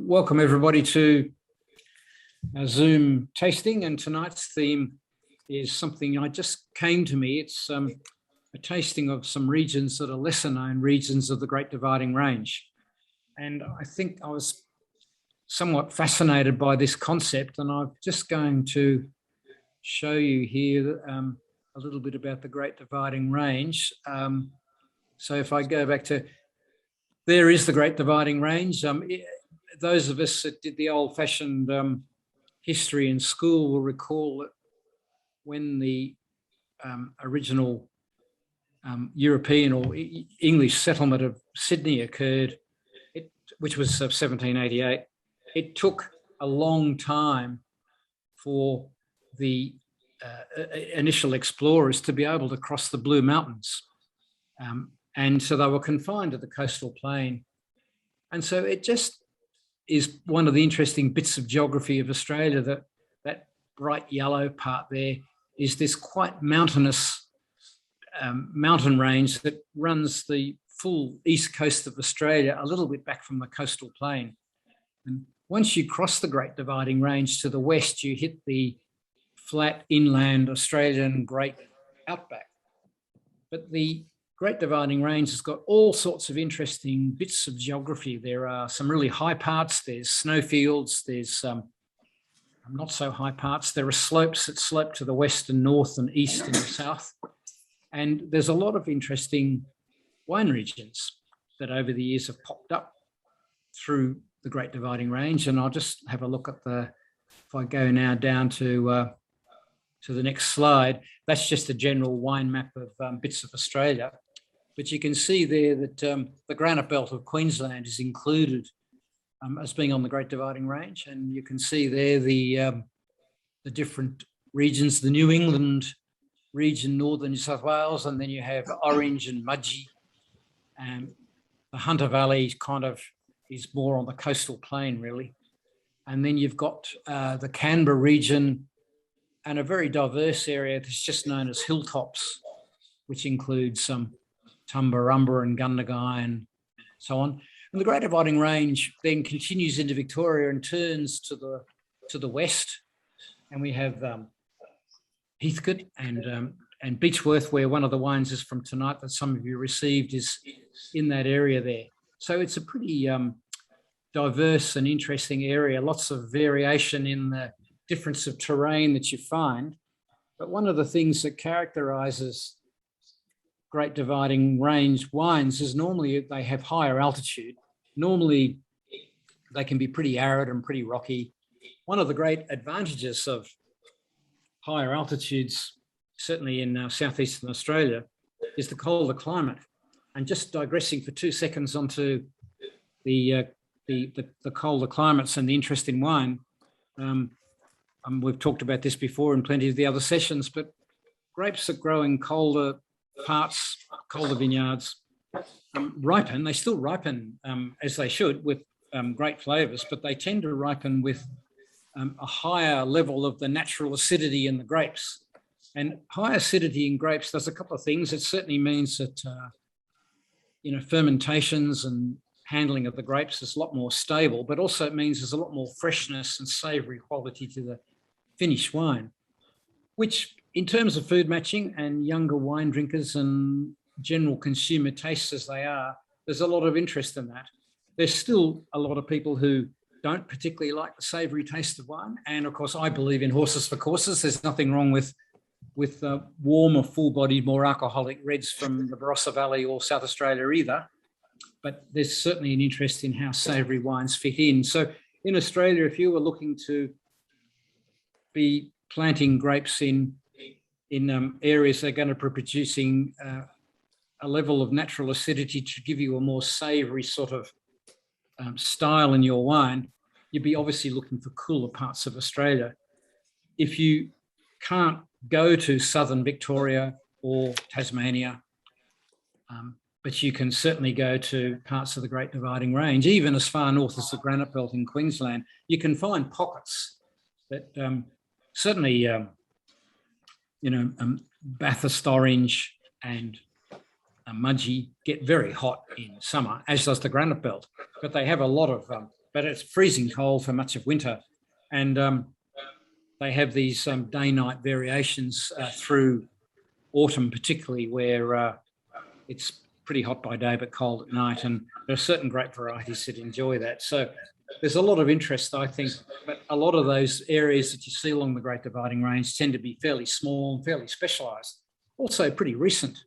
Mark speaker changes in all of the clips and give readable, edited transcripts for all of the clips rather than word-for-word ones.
Speaker 1: Welcome everybody to a Zoom tasting, and tonight's theme is something I just came to me. It's a tasting of some regions that are lesser known regions of the Great Dividing Range. And I think I was somewhat fascinated by this concept, and I'm just going to show you here a little bit about the Great Dividing Range. So if I go back to, there is the Great Dividing Range. Those of us that did the old-fashioned history in school will recall that when the original European or English settlement of Sydney occurred, which was 1788, it took a long time for the initial explorers to be able to cross the Blue Mountains. And so they were confined to the coastal plain. And so it just is one of the interesting bits of geography of Australia, that bright yellow part there is this quite mountainous mountain range that runs the full east coast of Australia, a little bit back from the coastal plain. And once you cross the Great Dividing Range to the west, you hit the flat inland Australian Great Outback. But the Great Dividing Range has got all sorts of interesting bits of geography. There are some really high parts, there's snowfields, there's not so high parts. There are slopes that slope to the west and north and east and the south. And there's a lot of interesting wine regions that over the years have popped up through the Great Dividing Range. And I'll just have a look at if I go now down to the next slide, that's just a general wine map of bits of Australia. But you can see there that the granite belt of Queensland is included as being on the Great Dividing Range. And you can see there the different regions, the New England region, northern New South Wales, and then you have Orange and Mudgee. And the Hunter Valley kind of is more on the coastal plain, really. And then you've got the Canberra region and a very diverse area that's just known as hilltops, which includes some Tumbarumba and Gundagai and so on. And the Great Dividing Range then continues into Victoria and turns to the west. And we have Heathcote and Beechworth, where one of the wines is from tonight that some of you received, is in that area there. So it's a pretty diverse and interesting area, lots of variation in the difference of terrain that you find. But one of the things that characterises Great Dividing Range wines is normally they have higher altitude. Normally they can be pretty arid and pretty rocky. One of the great advantages of higher altitudes, certainly in southeastern Australia, is the colder climate. And just digressing for 2 seconds onto the colder climates and the interest in wine, we've talked about this before in plenty of the other sessions, but grapes that grow in colder parts, colder vineyards, ripen. They still ripen as they should with great flavours, but they tend to ripen with a higher level of the natural acidity in the grapes. And high acidity in grapes does a couple of things. It certainly means that fermentations and handling of the grapes is a lot more stable, but also it means there's a lot more freshness and savoury quality to the finished wine, which in terms of food matching and younger wine drinkers and general consumer tastes as they are, there's a lot of interest in that. There's still a lot of people who don't particularly like the savoury taste of wine. And of course, I believe in horses for courses. There's nothing wrong with warmer, full-bodied, more alcoholic reds from the Barossa Valley or South Australia either. But there's certainly an interest in how savoury wines fit in. So in Australia, if you were looking to be planting grapes in areas that are going to be producing a level of natural acidity to give you a more savoury sort of style in your wine, you'd be obviously looking for cooler parts of Australia. If you can't go to southern Victoria or Tasmania, but you can certainly go to parts of the Great Dividing Range, even as far north as the Granite Belt in Queensland, you can find pockets that certainly, Bathurst Orange and Mudgee get very hot in summer, as does the Granite Belt, but they have a lot of but it's freezing cold for much of winter. And they have these day-night variations through autumn, particularly, where it's pretty hot by day but cold at night. And there are certain grape varieties that enjoy that. So there's a lot of interest, I think, but a lot of those areas that you see along the Great Dividing Range tend to be fairly small and fairly specialised, also pretty recent.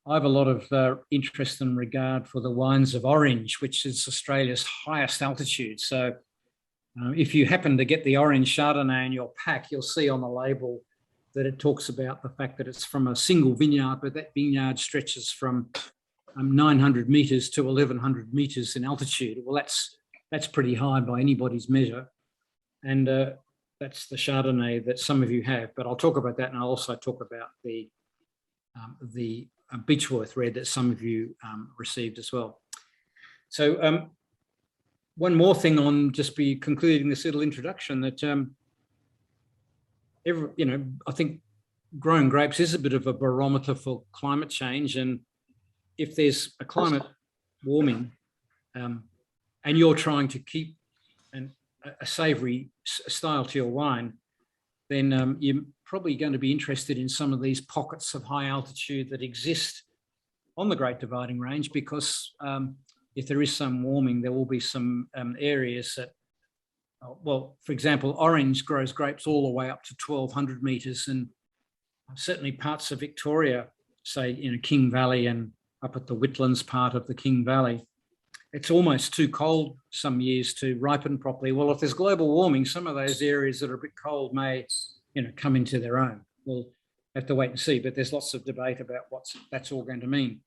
Speaker 1: I have a lot of interest and regard for the wines of Orange, which is Australia's highest altitude. So if you happen to get the Orange Chardonnay in your pack, you'll see on the label that it talks about the fact that it's from a single vineyard, but that vineyard stretches from 900 metres to 1,100 metres in altitude. Well, that's pretty high by anybody's measure. And that's the Chardonnay that some of you have, but I'll talk about that, and I'll also talk about the Beechworth red that some of you received as well. So one more thing on just be concluding this little introduction, that I think growing grapes is a bit of a barometer for climate change, and if there's a climate warming and you're trying to keep a savoury style to your wine, then you're probably going to be interested in some of these pockets of high altitude that exist on the Great Dividing Range, because if there is some warming, there will be some areas that, well, for example, Orange grows grapes all the way up to 1,200 metres, and certainly parts of Victoria, say in King Valley and up at the Whitlands part of the King Valley, it's almost too cold some years to ripen properly. Well, if there's global warming, some of those areas that are a bit cold may, come into their own. We'll have to wait and see, but there's lots of debate about what that's all going to mean.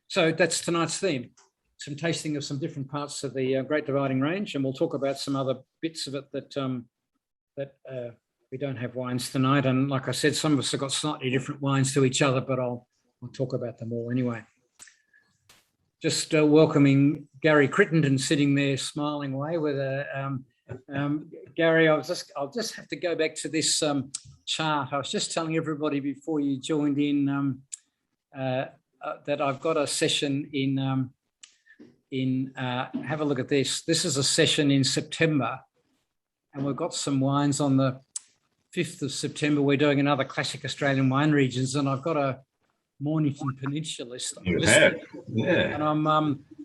Speaker 1: So that's tonight's theme, some tasting of some different parts of the Great Dividing Range, and we'll talk about some other bits of it that we don't have wines tonight. And like I said, some of us have got slightly different wines to each other, but I'll talk about them all anyway. Just welcoming Gary Crittenden sitting there smiling away with a Gary. I'll just have to go back to this chart. I was just telling everybody before you joined in that I've got a session in have a look at this. This is a session in September, and we've got some wines on the 5th of September. We're doing another classic Australian wine regions, and I've got a Mornington Peninsula list.
Speaker 2: Yeah.
Speaker 1: And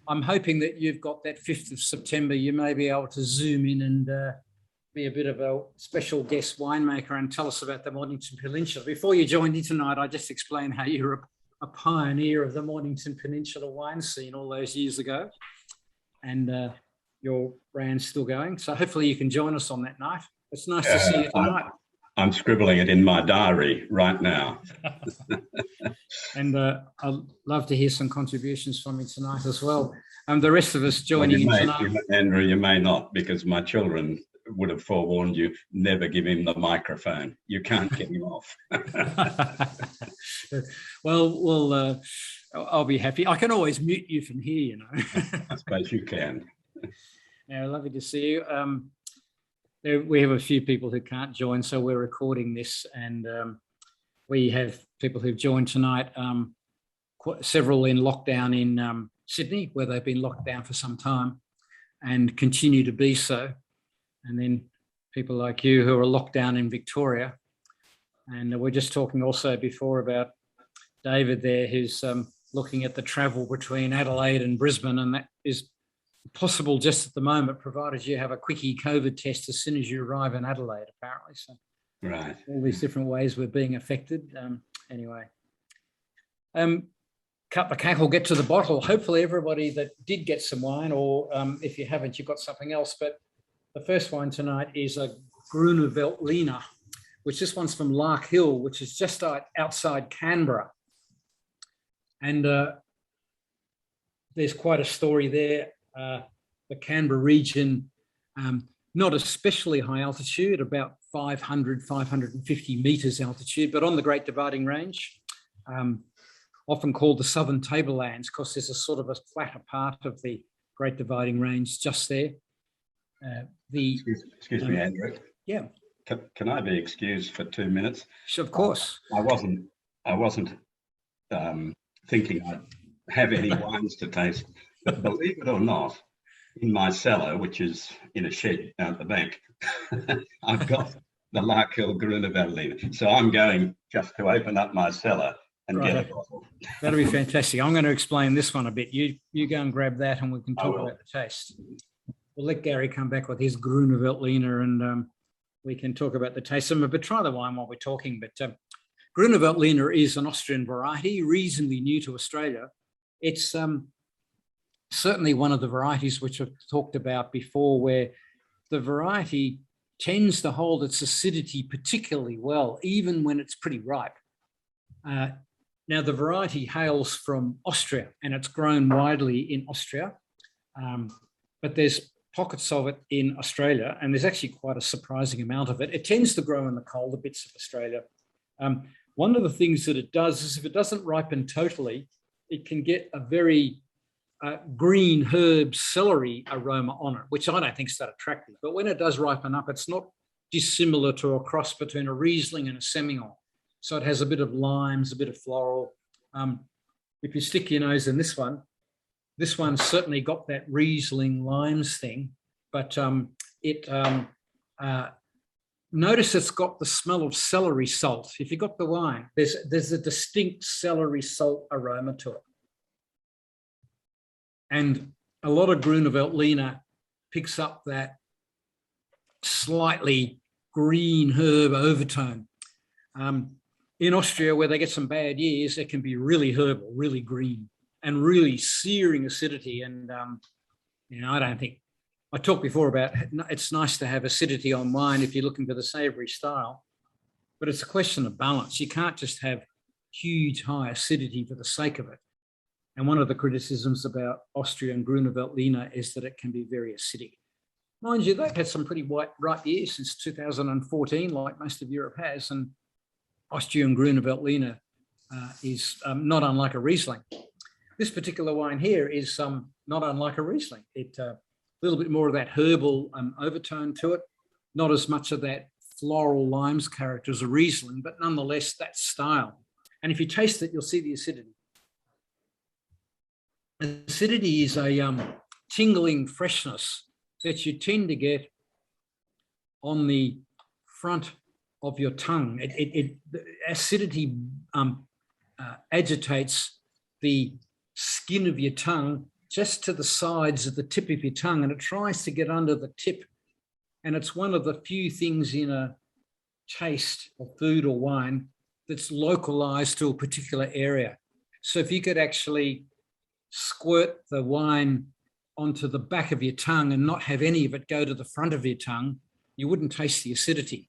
Speaker 1: I'm hoping that you've got that 5th of September. You may be able to zoom in and be a bit of a special guest winemaker and tell us about the Mornington Peninsula. Before you joined in tonight, I just explained how you're a pioneer of the Mornington Peninsula wine scene all those years ago, and your brand's still going. So hopefully you can join us on that night. It's nice to see you tonight.
Speaker 2: I'm scribbling it in my diary right now.
Speaker 1: And I'd love to hear some contributions from you tonight as well. The rest of us joining in tonight.
Speaker 2: Andrew, you may not, because my children would have forewarned you, never give him the microphone. You can't get him off.
Speaker 1: Well, I'll be happy. I can always mute you from here,
Speaker 2: I suppose you can.
Speaker 1: Yeah, lovely to see you. We have a few people who can't join, so we're recording this, and we have people who've joined tonight, several in lockdown in Sydney, where they've been locked down for some time and continue to be so. And then people like you who are locked down in Victoria. And we're just talking also before about David there, who's looking at the travel between Adelaide and Brisbane, and that is possible just at the moment, provided you have a quickie COVID test as soon as you arrive in Adelaide, apparently. So,
Speaker 2: right.
Speaker 1: All these different ways we're being affected. Anyway, cut the cackle, get to the bottle. Hopefully everybody that did get some wine, or if you haven't, you've got something else. But the first wine tonight is a Gruner Veltliner, which this one's from Lark Hill, which is just outside Canberra. And there's quite a story there. The Canberra region, not especially high altitude, about 500, 550 metres altitude, but on the Great Dividing Range, often called the Southern Tablelands, because there's a sort of a flatter part of the Great Dividing Range just there.
Speaker 2: Excuse me, Andrew.
Speaker 1: Yeah.
Speaker 2: Can I be excused for 2 minutes?
Speaker 1: Sure, of course.
Speaker 2: I wasn't thinking I'd have any wines to taste, but believe it or not, in my cellar, which is in a shed out the back, I've got the Larkhill Gruner Veltliner. So I'm going just to open up my cellar and get a bottle.
Speaker 1: That'll be fantastic. I'm going to explain this one a bit. You go and grab that and we can talk about the taste. We'll let Gary come back with his Gruner Veltliner and we can talk about the taste of them, but try the wine while we're talking. But Gruner Veltliner is an Austrian variety, reasonably new to Australia. It's certainly one of the varieties which I've talked about before, where the variety tends to hold its acidity particularly well, even when it's pretty ripe. Now, the variety hails from Austria and it's grown widely in Austria, but there's pockets of it in Australia, and there's actually quite a surprising amount of it. It tends to grow in the colder bits of Australia. One of the things that it does is if it doesn't ripen totally, it can get a very green herb celery aroma on it, which I don't think is that attractive. But when it does ripen up, it's not dissimilar to a cross between a Riesling and a Semillon. So it has a bit of limes, a bit of floral. If you stick your nose in this one's certainly got that Riesling limes thing, but notice it's got the smell of celery salt. If you got the wine, there's a distinct celery salt aroma to it. And a lot of Gruner Veltliner picks up that slightly green herb overtone. In Austria, where they get some bad years, it can be really herbal, really green, and really searing acidity. And, I don't think, I talked before about it's nice to have acidity on wine if you're looking for the savoury style, but it's a question of balance. You can't just have huge high acidity for the sake of it. And one of the criticisms about Austrian Gruner Veltliner is that it can be very acidic. Mind you, they've had some pretty ripe years since 2014, like most of Europe has, and Austrian Gruner Veltliner is not unlike a Riesling. This particular wine here is not unlike a Riesling. It a little bit more of that herbal overtone to it, not as much of that floral limes character as a Riesling, but nonetheless that style. And if you taste it, you'll see the acidity. Acidity is a tingling freshness that you tend to get on the front of your tongue. The acidity agitates the skin of your tongue just to the sides of the tip of your tongue, and it tries to get under the tip. And it's one of the few things in a taste of food or wine that's localized to a particular area. So if you could actually squirt the wine onto the back of your tongue and not have any of it go to the front of your tongue, you wouldn't taste the acidity.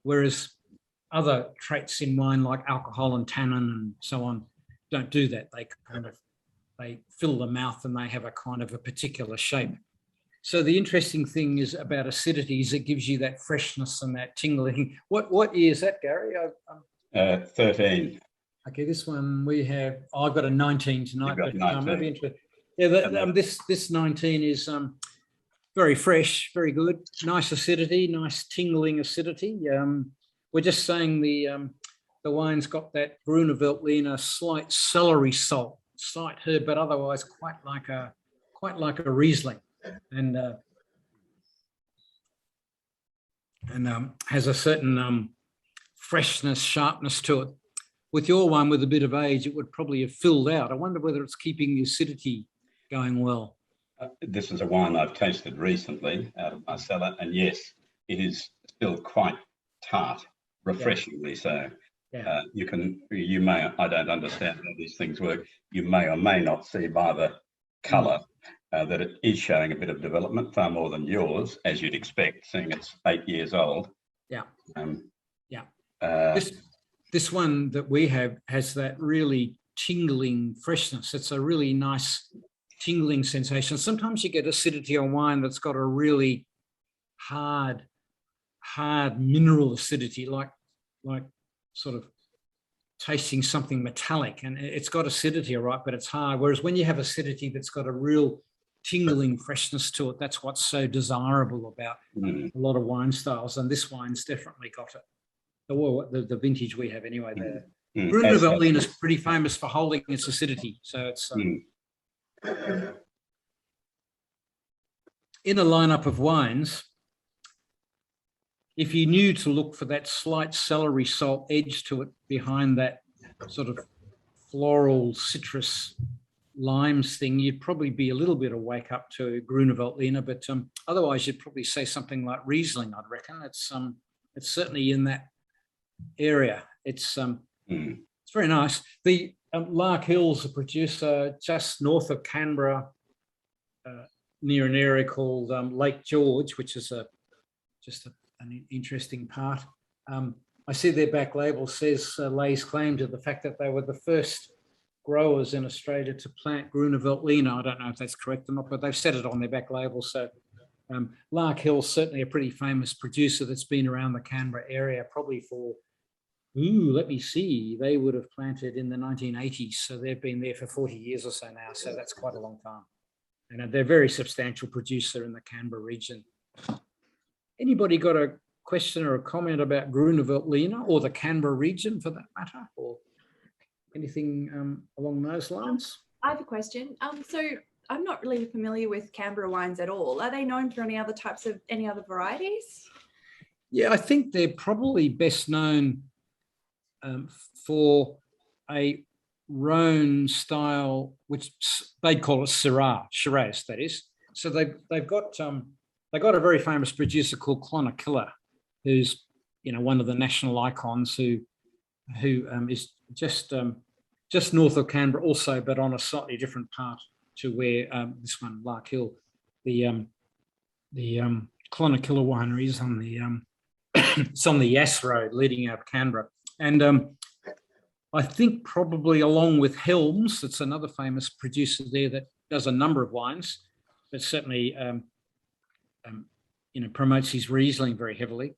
Speaker 1: Whereas other traits in wine like alcohol and tannin and so on don't do that. They fill the mouth and they have a kind of a particular shape. So the interesting thing is about acidity is it gives you that freshness and that tingling. What year is that, Gary?
Speaker 2: 13.
Speaker 1: Okay, this one I've got a 19 tonight, but
Speaker 2: 19.
Speaker 1: maybe interesting. Yeah, this 19 is very fresh, very good, nice acidity, nice tingling acidity. We're just saying the wine's got that Gruner Veltliner slight celery salt, slight herb, but otherwise quite like a Riesling, and has a certain freshness, sharpness to it. With your one, with a bit of age, it would probably have filled out. I wonder whether it's keeping the acidity going well.
Speaker 2: This is a wine I've tasted recently out of my cellar, and yes, it is still quite tart, refreshingly so.
Speaker 1: Yeah.
Speaker 2: You may, I don't understand how these things work, you may or may not see by the colour that it is showing a bit of development, far more than yours, as you'd expect, seeing it's 8 years old.
Speaker 1: Yeah.
Speaker 2: Yeah.
Speaker 1: This one that we have has that really tingling freshness. It's a really nice tingling sensation. Sometimes you get acidity on wine that's got a really hard mineral acidity, like sort of tasting something metallic, and it's got acidity, all right, but it's hard. Whereas when you have acidity that's got a real tingling freshness to it, that's what's so desirable about a lot of wine styles, and this wine's definitely got it. The vintage we have anyway. The Gruner Veltliner is pretty famous for holding its acidity, so it's in a lineup of wines, if you knew to look for that slight celery salt edge to it behind that sort of floral citrus limes thing, you'd probably be a little bit of wake up to Gruner Veltliner, but otherwise you'd probably say something like Riesling, I'd reckon. It's certainly in that area. It's very nice. The Lark Hill's a producer just north of Canberra, near an area called Lake George, which is an interesting part. I see their back label says lays claim to the fact that they were the first growers in Australia to plant Gruner Veltliner. I don't know if that's correct or not, but they've said it on their back label. So Lark Hill's certainly a pretty famous producer that's been around the Canberra area probably for, let me see, they would have planted in the 1980s. So they've been there for 40 years or so now. So that's quite a long time. And they're a very substantial producer in the Canberra region. Anybody got a question or a comment about Gruner Veltliner or the Canberra region for that matter, or anything along those lines?
Speaker 3: I have a question. So I'm not really familiar with Canberra wines at all. Are they known for any other varieties?
Speaker 1: Yeah, I think they're probably best known for a Rhone style, which they'd call it Shiraz, that is. So they've got a very famous producer called Clonakilla, who's one of the national icons who is just north of Canberra also, but on a slightly different part to where this one, Lark Hill, the Clonakilla winery is on the it's on the Yass Road leading out of Canberra. And I think probably along with Helms, that's another famous producer there that does a number of wines, but certainly promotes his Riesling very heavily.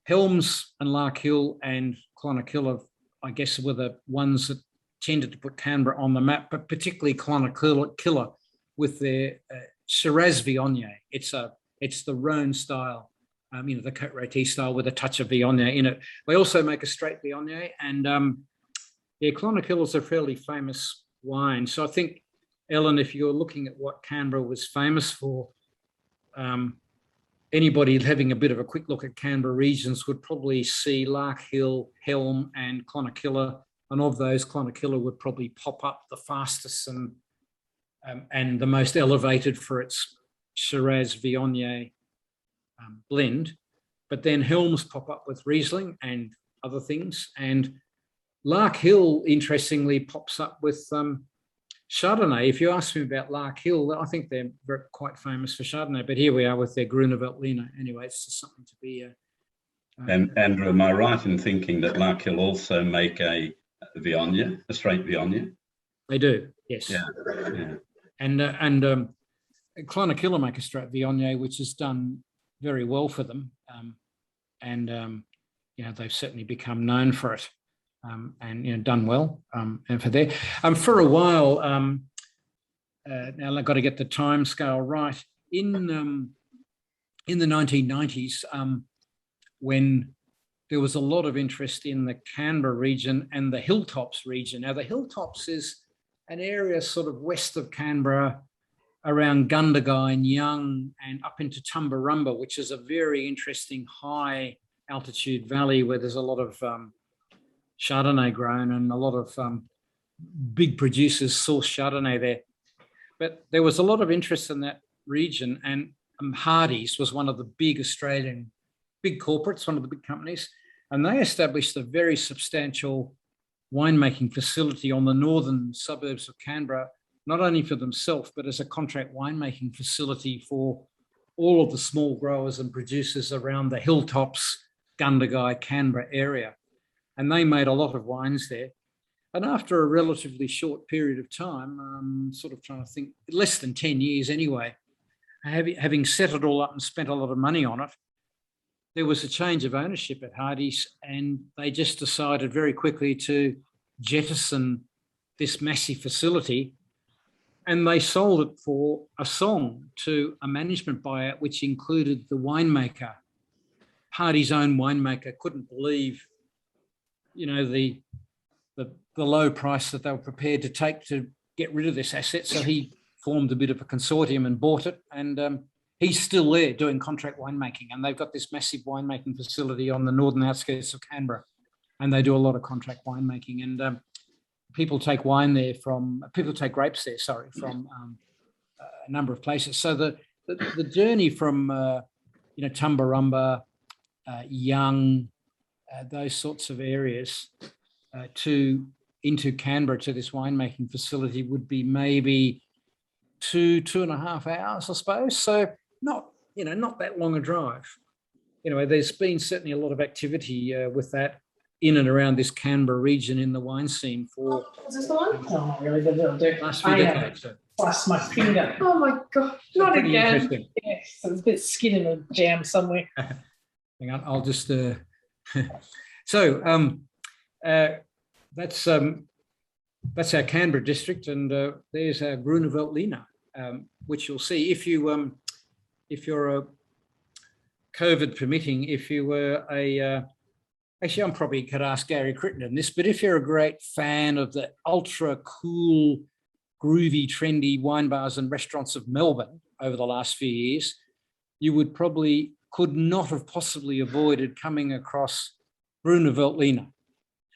Speaker 1: Helms and Lark Hill and Clonakilla, I guess, were the ones that tended to put Canberra on the map, but particularly Clonakilla with their Shiraz Viognier. It's the Rhone style, the Côte Rôtie style with a touch of Viognier in it. They also make a straight Viognier, and Clonakilla is a fairly famous wine. So I think, Ellen, if you're looking at what Canberra was famous for, anybody having a bit of a quick look at Canberra regions would probably see Lark Hill, Helm, and Clonakilla. And of those, Clonakilla would probably pop up the fastest and the most elevated for its Shiraz Viognier blend. But then Helms pop up with Riesling and other things. And Lark Hill, interestingly, pops up with Chardonnay. If you ask me about Lark Hill, I think they're quite famous for Chardonnay, but here we are with their Gruner Veltliner. Anyway, it's just something to be...
Speaker 2: and Andrew, am I right in thinking that Lark Hill also make a Viognier, a straight Viognier?
Speaker 1: They do, yes.
Speaker 2: Yeah.
Speaker 1: And Clonakilla make a straight Viognier, which has done very well for them. They've certainly become known for it. And done well and for there. For a while, now I've got to get the time scale right. In the 1990s, when there was a lot of interest in the Canberra region and the Hilltops region. Now, the Hilltops is an area sort of west of Canberra, around Gundagai and Young, and up into Tumbarumba, which is a very interesting high altitude valley where there's a lot of Chardonnay grown, and a lot of big producers source Chardonnay there. But there was a lot of interest in that region, and Hardy's was one of the big Australian, big corporates, one of the big companies, and they established a very substantial winemaking facility on the northern suburbs of Canberra, not only for themselves, but as a contract winemaking facility for all of the small growers and producers around the Hilltops, Gundagai, Canberra area. And they made a lot of wines there. And after a relatively short period of time, sort of trying to think, less than 10 years anyway, having set it all up and spent a lot of money on it, there was a change of ownership at Hardy's, and they just decided very quickly to jettison this massive facility, and they sold it for a song to a management buyout, which included the winemaker. Hardy's own winemaker couldn't believe the low price that they were prepared to take to get rid of this asset. So he formed a bit of a consortium and bought it. And he's still there doing contract winemaking, and they've got this massive winemaking facility on the northern outskirts of Canberra, and they do a lot of contract winemaking. And people take grapes there, from a number of places. So the journey from Tumbarumba, Young, those sorts of areas into Canberra to this winemaking facility would be maybe 2.5 hours, I suppose. So not that long a drive. There's been certainly a lot of activity with that in and around this Canberra region in the wine scene for
Speaker 4: Is this the one? No, really good. It'll do.
Speaker 1: last few decades. So
Speaker 4: Plus my finger. Oh my God. Not
Speaker 1: pretty
Speaker 4: again.
Speaker 1: interesting.
Speaker 4: Yes, there's a bit of skin in the jam somewhere.
Speaker 1: Hang on, I'll just. So that's our Canberra district, and there's our Gruner Veltliner, which you'll see if you're a COVID permitting, if you were actually, I'm probably could ask Gary Crittenden this, but if you're a great fan of the ultra cool, groovy, trendy wine bars and restaurants of Melbourne over the last few years, you could not have possibly avoided coming across Gruner Veltliner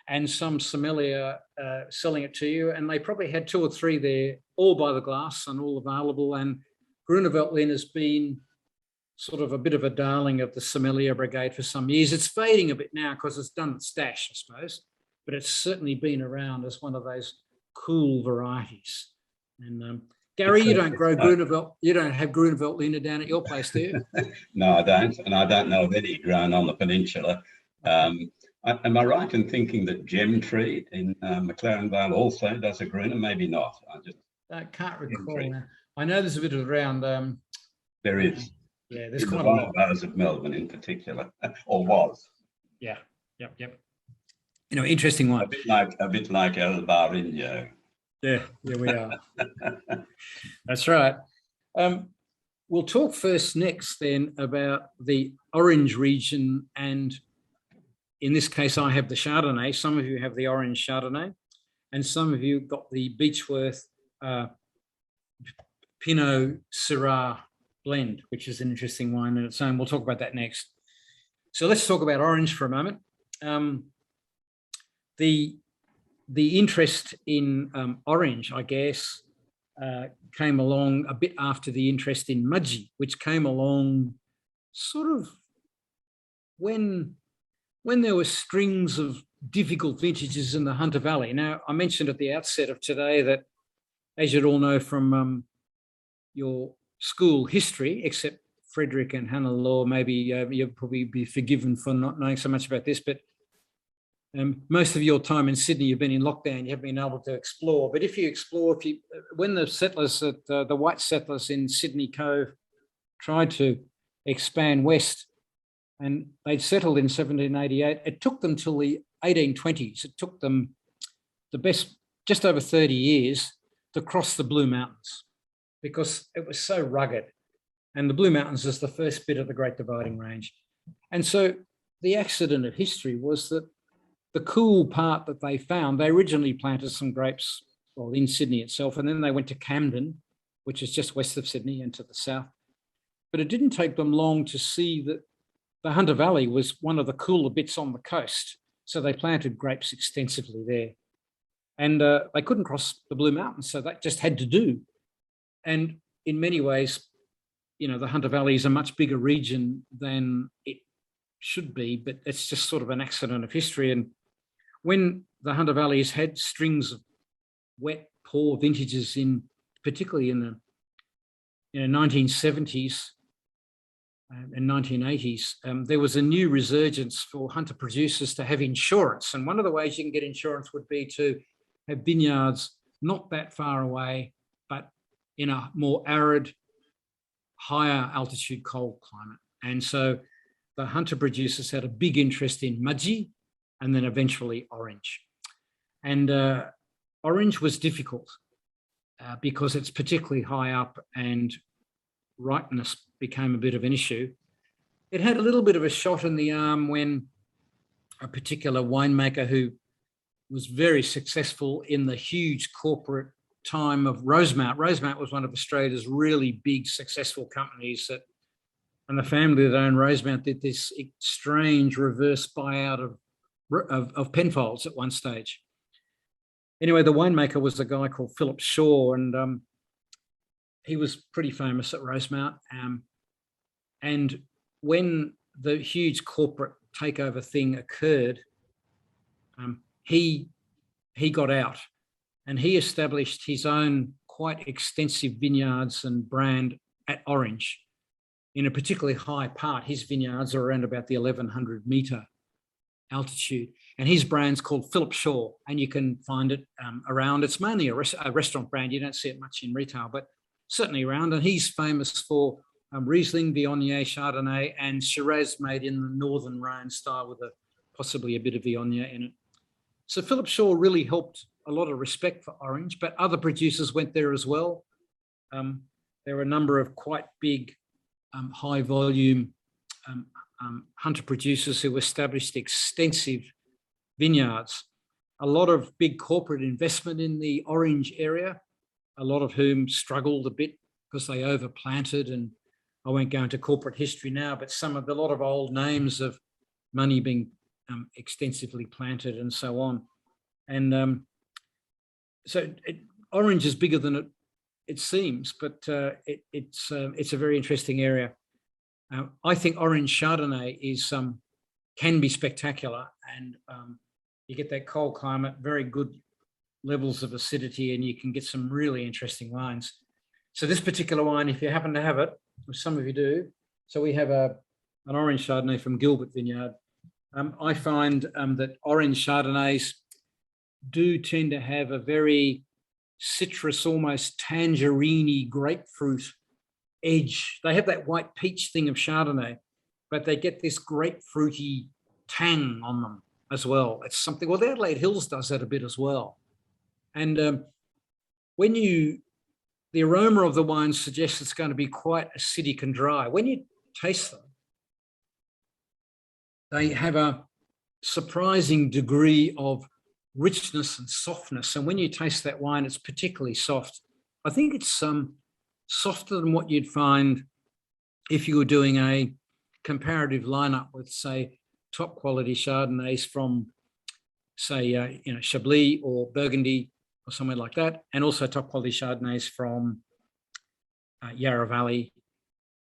Speaker 1: and some sommelier selling it to you. And they probably had 2 or 3 there, all by the glass and all available. And Gruner Veltliner has been sort of a bit of a darling of the sommelier brigade for some years. It's fading a bit now because it's done its dash, I suppose, but it's certainly been around as one of those cool varieties. And Gary, you don't grow you don't have Gruner Veltliner down at your place, do you?
Speaker 2: No, I don't, and I don't know of any grown on the peninsula. Am I right in thinking that Gem Tree in McLaren Vale also does a Gruner? Maybe not.
Speaker 1: I can't recall now. I know there's a bit of around.
Speaker 2: There is.
Speaker 1: Yeah, there's
Speaker 2: in
Speaker 1: quite
Speaker 2: the
Speaker 1: a lot.
Speaker 2: bars of Melbourne in particular, or was.
Speaker 1: Yeah, yep. Interesting one.
Speaker 2: A bit like El Barino.
Speaker 1: Yeah, we are. That's right. We'll talk next then about the orange region, and in this case, I have the Chardonnay. Some of you have the orange Chardonnay, and some of you got the Beechworth Pinot Syrah blend, which is an interesting wine in its own. We'll talk about that next. So let's talk about orange for a moment. The interest in orange, I guess, came along a bit after the interest in Mudgee, which came along sort of when there were strings of difficult vintages in the Hunter Valley. Now, I mentioned at the outset of today that, as you'd all know from your school history, except Frederick and Hannah Law, maybe you'll probably be forgiven for not knowing so much about this, but most of your time in Sydney, you've been in lockdown, you haven't been able to explore. But if you explore, when the settlers, the white settlers in Sydney Cove tried to expand west, and they'd settled in 1788, it took them till the 1820s. It took them just over 30 years to cross the Blue Mountains, because it was so rugged. And the Blue Mountains is the first bit of the Great Dividing Range. And so the accident of history was that the cool part that they found, they originally planted some grapes, in Sydney itself, and then they went to Camden, which is just west of Sydney and to the south. But it didn't take them long to see that the Hunter Valley was one of the cooler bits on the coast. So they planted grapes extensively there. And they couldn't cross the Blue Mountains, so that just had to do. And in many ways, the Hunter Valley is a much bigger region than it should be, but it's just sort of an accident of history. And when the Hunter Valley has had strings of wet, poor vintages, particularly in the 1970s and 1980s, there was a new resurgence for hunter producers to have insurance. And one of the ways you can get insurance would be to have vineyards not that far away, but in a more arid, higher altitude cold climate. And so the hunter producers had a big interest in Mudgee and then eventually orange. And orange was difficult because it's particularly high up and ripeness became a bit of an issue. It had a little bit of a shot in the arm when a particular winemaker who was very successful in the huge corporate time of Rosemount. Rosemount was one of Australia's really big, successful companies that And the family that owned Rosemount did this strange reverse buyout of Penfolds at one stage. Anyway, the winemaker was a guy called Philip Shaw, and he was pretty famous at Rosemount. And when the huge corporate takeover thing occurred, he got out, and he established his own quite extensive vineyards and brand at Orange in a particularly high part. His vineyards are around about the 1100 metre altitude, and his brand's called Philip Shaw, and you can find it around. It's mainly a restaurant brand. You don't see it much in retail, but certainly around. And he's famous for Riesling, Viognier, Chardonnay, and Shiraz made in the Northern Rhone style with possibly a bit of Viognier in it. So Philip Shaw really helped a lot of respect for Orange, but other producers went there as well. There were a number of quite big, high volume hunter producers who established extensive vineyards. A lot of big corporate investment in the Orange area, a lot of whom struggled a bit because they overplanted, and I won't go into corporate history now, but a lot of old names of money being extensively planted and so on. And Orange is bigger than it seems, but it's a very interesting area. I think Orange Chardonnay can be spectacular, and you get that cold climate, very good levels of acidity, and you can get some really interesting wines. So this particular wine, if you happen to have it, which some of you do, so we have an Orange Chardonnay from Gilbert Vineyard. I find that Orange Chardonnays do tend to have a very citrus, almost tangerine-y grapefruit edge. They have that white peach thing of Chardonnay, but they get this grapefruity tang on them as well. It's something, well, the Adelaide Hills does that a bit as well. And the aroma of the wine suggests it's going to be quite acidic and dry. When you taste them, they have a surprising degree of richness and softness. And when you taste that wine, it's particularly soft. I think it's softer than what you'd find if you were doing a comparative lineup with, say, top quality Chardonnays from, say, Chablis or Burgundy or somewhere like that, and also top quality Chardonnays from Yarra Valley.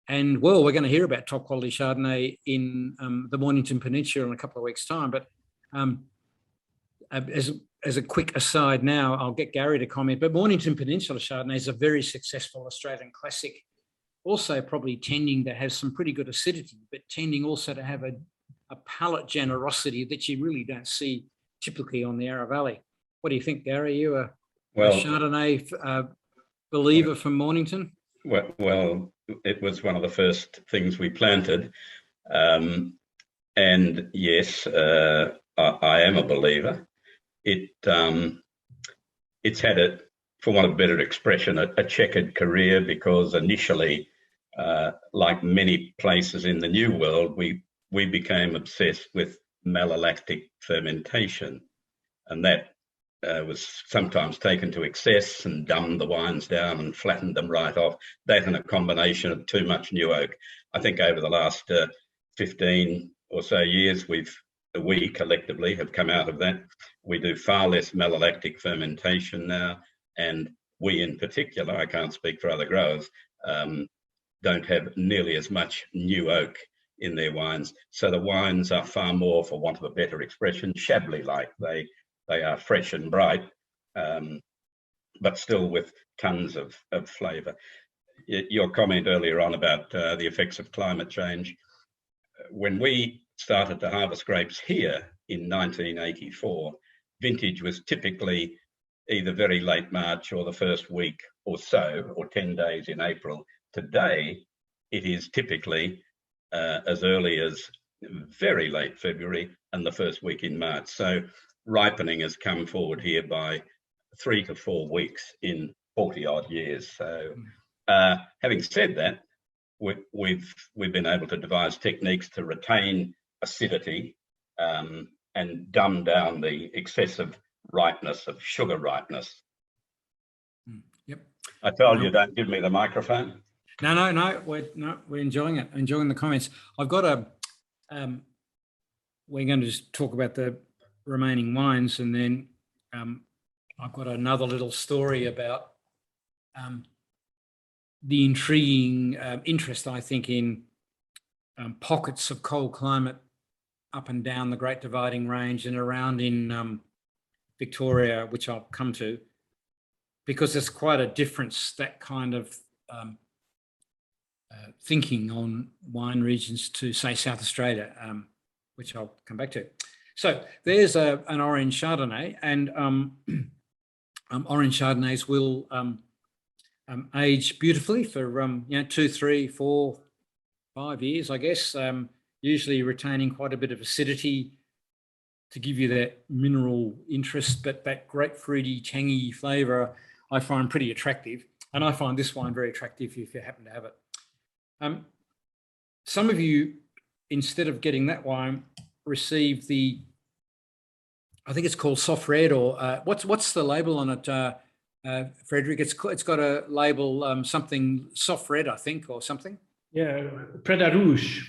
Speaker 1: And well, we're going to hear about top quality Chardonnay in the Mornington Peninsula in a couple of weeks' time. But as a quick aside now, I'll get Gary to comment, but Mornington Peninsula Chardonnay is a very successful Australian classic, also probably tending to have some pretty good acidity, but tending also to have a palate generosity that you really don't see typically on the Yarra Valley. What do you think, Gary? You a Chardonnay believer from Mornington?
Speaker 2: Well, it was one of the first things we planted. And yes, I am a believer. It's had for want of a better expression, a checkered career, because initially, like many places in the New World, we became obsessed with malolactic fermentation, and that was sometimes taken to excess and dumbed the wines down and flattened them right off. That and a combination of too much new oak. I think over the last 15 or so years, we collectively have come out of that. We do far less malolactic fermentation now, and we in particular, I can't speak for other growers, don't have nearly as much new oak in their wines. So the wines are far more, for want of a better expression, Chablis-like. They are fresh and bright, but still with tons of flavour. Your comment earlier on about the effects of climate change. When we started to harvest grapes here in 1984, vintage was typically either very late March or the first week or so, or 10 days in April. Today, it is typically as early as very late February and the first week in March. So ripening has come forward here by 3 to 4 weeks in 40 odd years. So having said that, we've been able to devise techniques to retain acidity and dumb down the excessive ripeness of sugar ripeness.
Speaker 1: Yep.
Speaker 2: I told you, don't give me the microphone.
Speaker 1: No, we're enjoying it, enjoying the comments. I've got we're going to just talk about the remaining wines, and then I've got another little story about the intriguing interest, I think, in pockets of cold climate up and down the Great Dividing Range and around in Victoria, which I'll come to, because there's quite a difference, that kind of thinking on wine regions to, say, South Australia, which I'll come back to. So there's an orange Chardonnay, and orange Chardonnays will age beautifully for 2, 3, 4, 5 years, I guess, usually retaining quite a bit of acidity to give you that mineral interest, but that grapefruity, tangy flavour I find pretty attractive. And I find this wine very attractive if you happen to have it. Some of you, instead of getting that wine, receive the, I think it's called soft red, or what's the label on it, Frederick? It's got a label, something soft red, I think, or something.
Speaker 5: Yeah, Preda Rouge.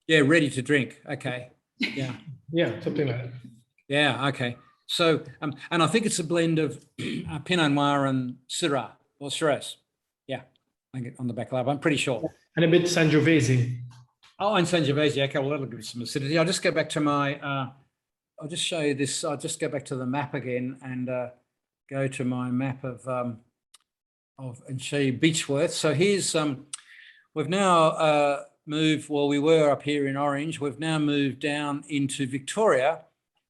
Speaker 1: Yeah, ready to drink. Okay. Yeah.
Speaker 5: Yeah, something like that.
Speaker 1: Yeah. Okay. So, and I think it's a blend of Pinot Noir and Syrah or Shiraz. Yeah, I think on the back label, I'm pretty sure.
Speaker 5: And a bit Sangiovese.
Speaker 1: Oh, and Sangiovese. Okay, well, that'll give some acidity. I'll just go back to my, I'll just show you this. I'll just go back to the map again and go to my map of and show you Beechworth. So here's, we've now moved, well, we were up here in Orange. We've now moved down into Victoria.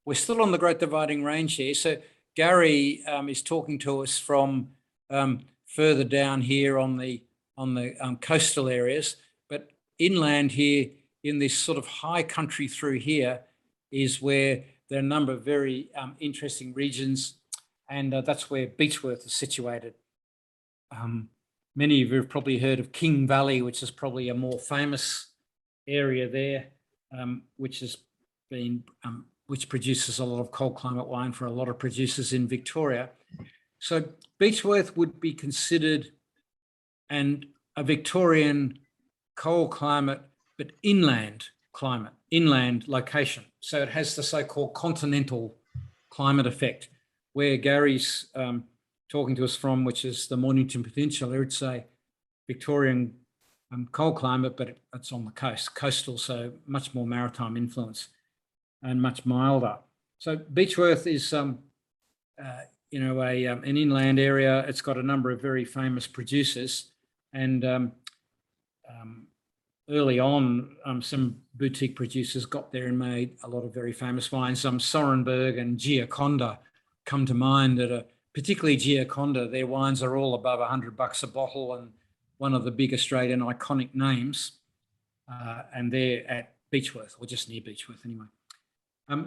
Speaker 1: We're still on the Great Dividing Range here. So Gary is talking to us from further down here on the coastal areas, but inland here in this sort of high country through here is where there are a number of very interesting regions, and that's where Beechworth is situated. Many of you have probably heard of King Valley, which is probably a more famous area there, which has been which produces a lot of cold climate wine for a lot of producers in Victoria. So Beechworth would be considered a Victorian cold climate, but inland climate, inland location. So it has the so-called continental climate effect, where Gary's talking to us from, which is the Mornington Peninsula. It's a Victorian cold climate, but it's on the coast, coastal, so much more maritime influence and much milder. So Beechworth is, an inland area. It's got a number of very famous producers, and early on, some boutique producers got there and made a lot of very famous wines. Sorenberg and Gioconda come to mind, particularly Gioconda. Their wines are all above $100 a bottle, and one of the big Australian iconic names, and they're at Beechworth, or just near Beechworth anyway.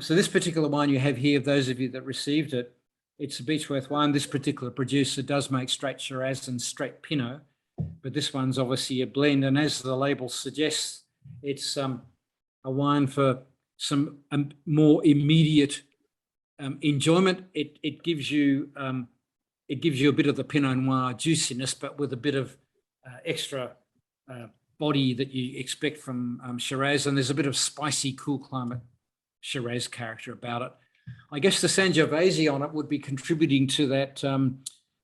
Speaker 1: So this particular wine you have here, those of you that received it, it's a Beechworth wine. This particular producer does make straight Shiraz and straight Pinot, but this one's obviously a blend. And as the label suggests, it's a wine for some more immediate enjoyment. It gives you a bit of the Pinot Noir juiciness, but with a bit of extra body that you expect from Shiraz. And there's a bit of spicy, cool climate Shiraz character about it. I guess the Sangiovese on it would be contributing to that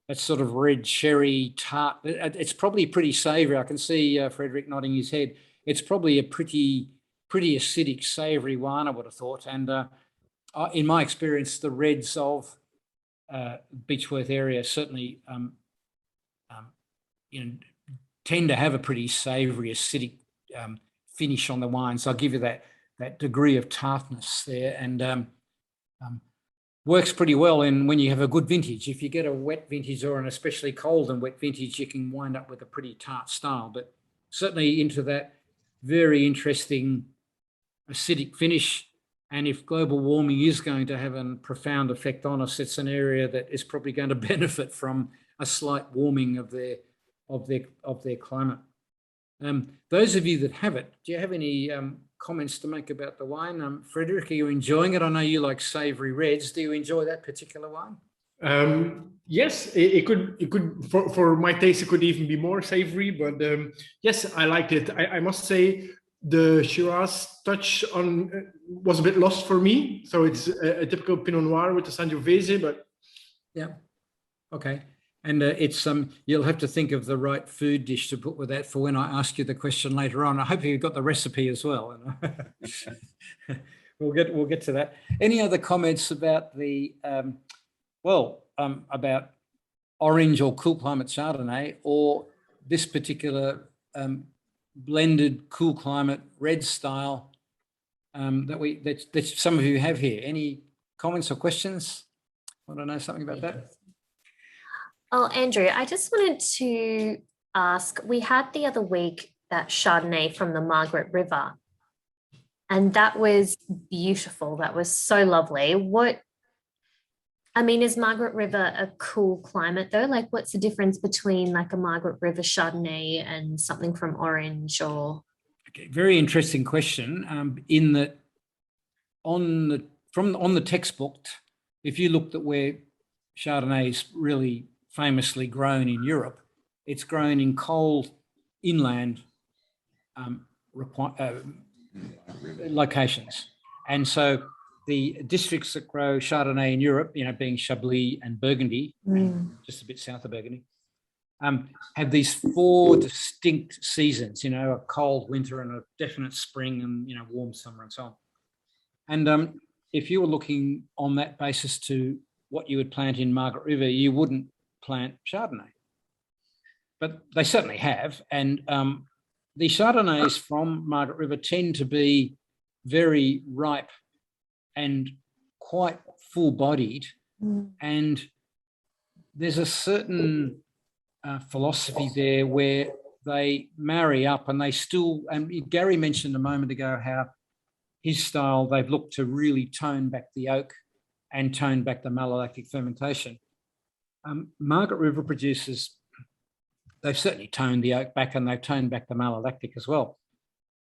Speaker 1: that sort of red sherry tart. It's probably pretty savoury. I can see Frederick nodding his head. It's probably a pretty acidic, savoury wine, I would have thought. And in my experience, the reds of Beechworth area certainly tend to have a pretty savoury, acidic finish on the wine. So I'll give you that degree of tartness there, and works pretty well when you have a good vintage. If you get a wet vintage or an especially cold and wet vintage, you can wind up with a pretty tart style, but certainly into that very interesting acidic finish. And if global warming is going to have a profound effect on us, it's an area that is probably going to benefit from a slight warming of their climate. Those of you that have it, do you have any comments to make about the wine? Frederick, are you enjoying it? I know you like savoury reds. Do you enjoy that particular wine?
Speaker 5: Yes, it could for my taste it could even be more savory, but yes, I liked it. I must say the Shiraz touch on was a bit lost for me. So it's a typical Pinot Noir with the Sangiovese, but
Speaker 1: Yeah. Okay. And it's you'll have to think of the right food dish to put with that for when I ask you the question later on. I hope you've got the recipe as well. We'll get to that. Any other comments about the about orange or cool climate Chardonnay, or this particular blended cool climate red style that some of you have here? Any comments or questions? Want to know something about that?
Speaker 6: Oh, Andrew, I just wanted to ask, we had the other week that Chardonnay from the Margaret River, and that was beautiful. That was so lovely. Is Margaret River a cool climate though? Like, what's the difference between like a Margaret River Chardonnay and something from Orange or?
Speaker 1: Okay, very interesting question. In that on the textbook, if you looked at where Chardonnay is really famously grown in Europe, it's grown in cold inland locations. And so the districts that grow Chardonnay in Europe, being Chablis and Burgundy, just a bit south of Burgundy, have these 4 distinct seasons, a cold winter and a definite spring and, warm summer and so on. And if you were looking on that basis to what you would plant in Margaret River, you wouldn't plant Chardonnay. But they certainly have. And the Chardonnays from Margaret River tend to be very ripe and quite full-bodied. And there's a certain philosophy there where they marry up and they still, and Gary mentioned a moment ago how his style, they've looked to really tone back the oak and tone back the malolactic fermentation. Margaret River producers, they've certainly toned the oak back and they've toned back the malolactic as well.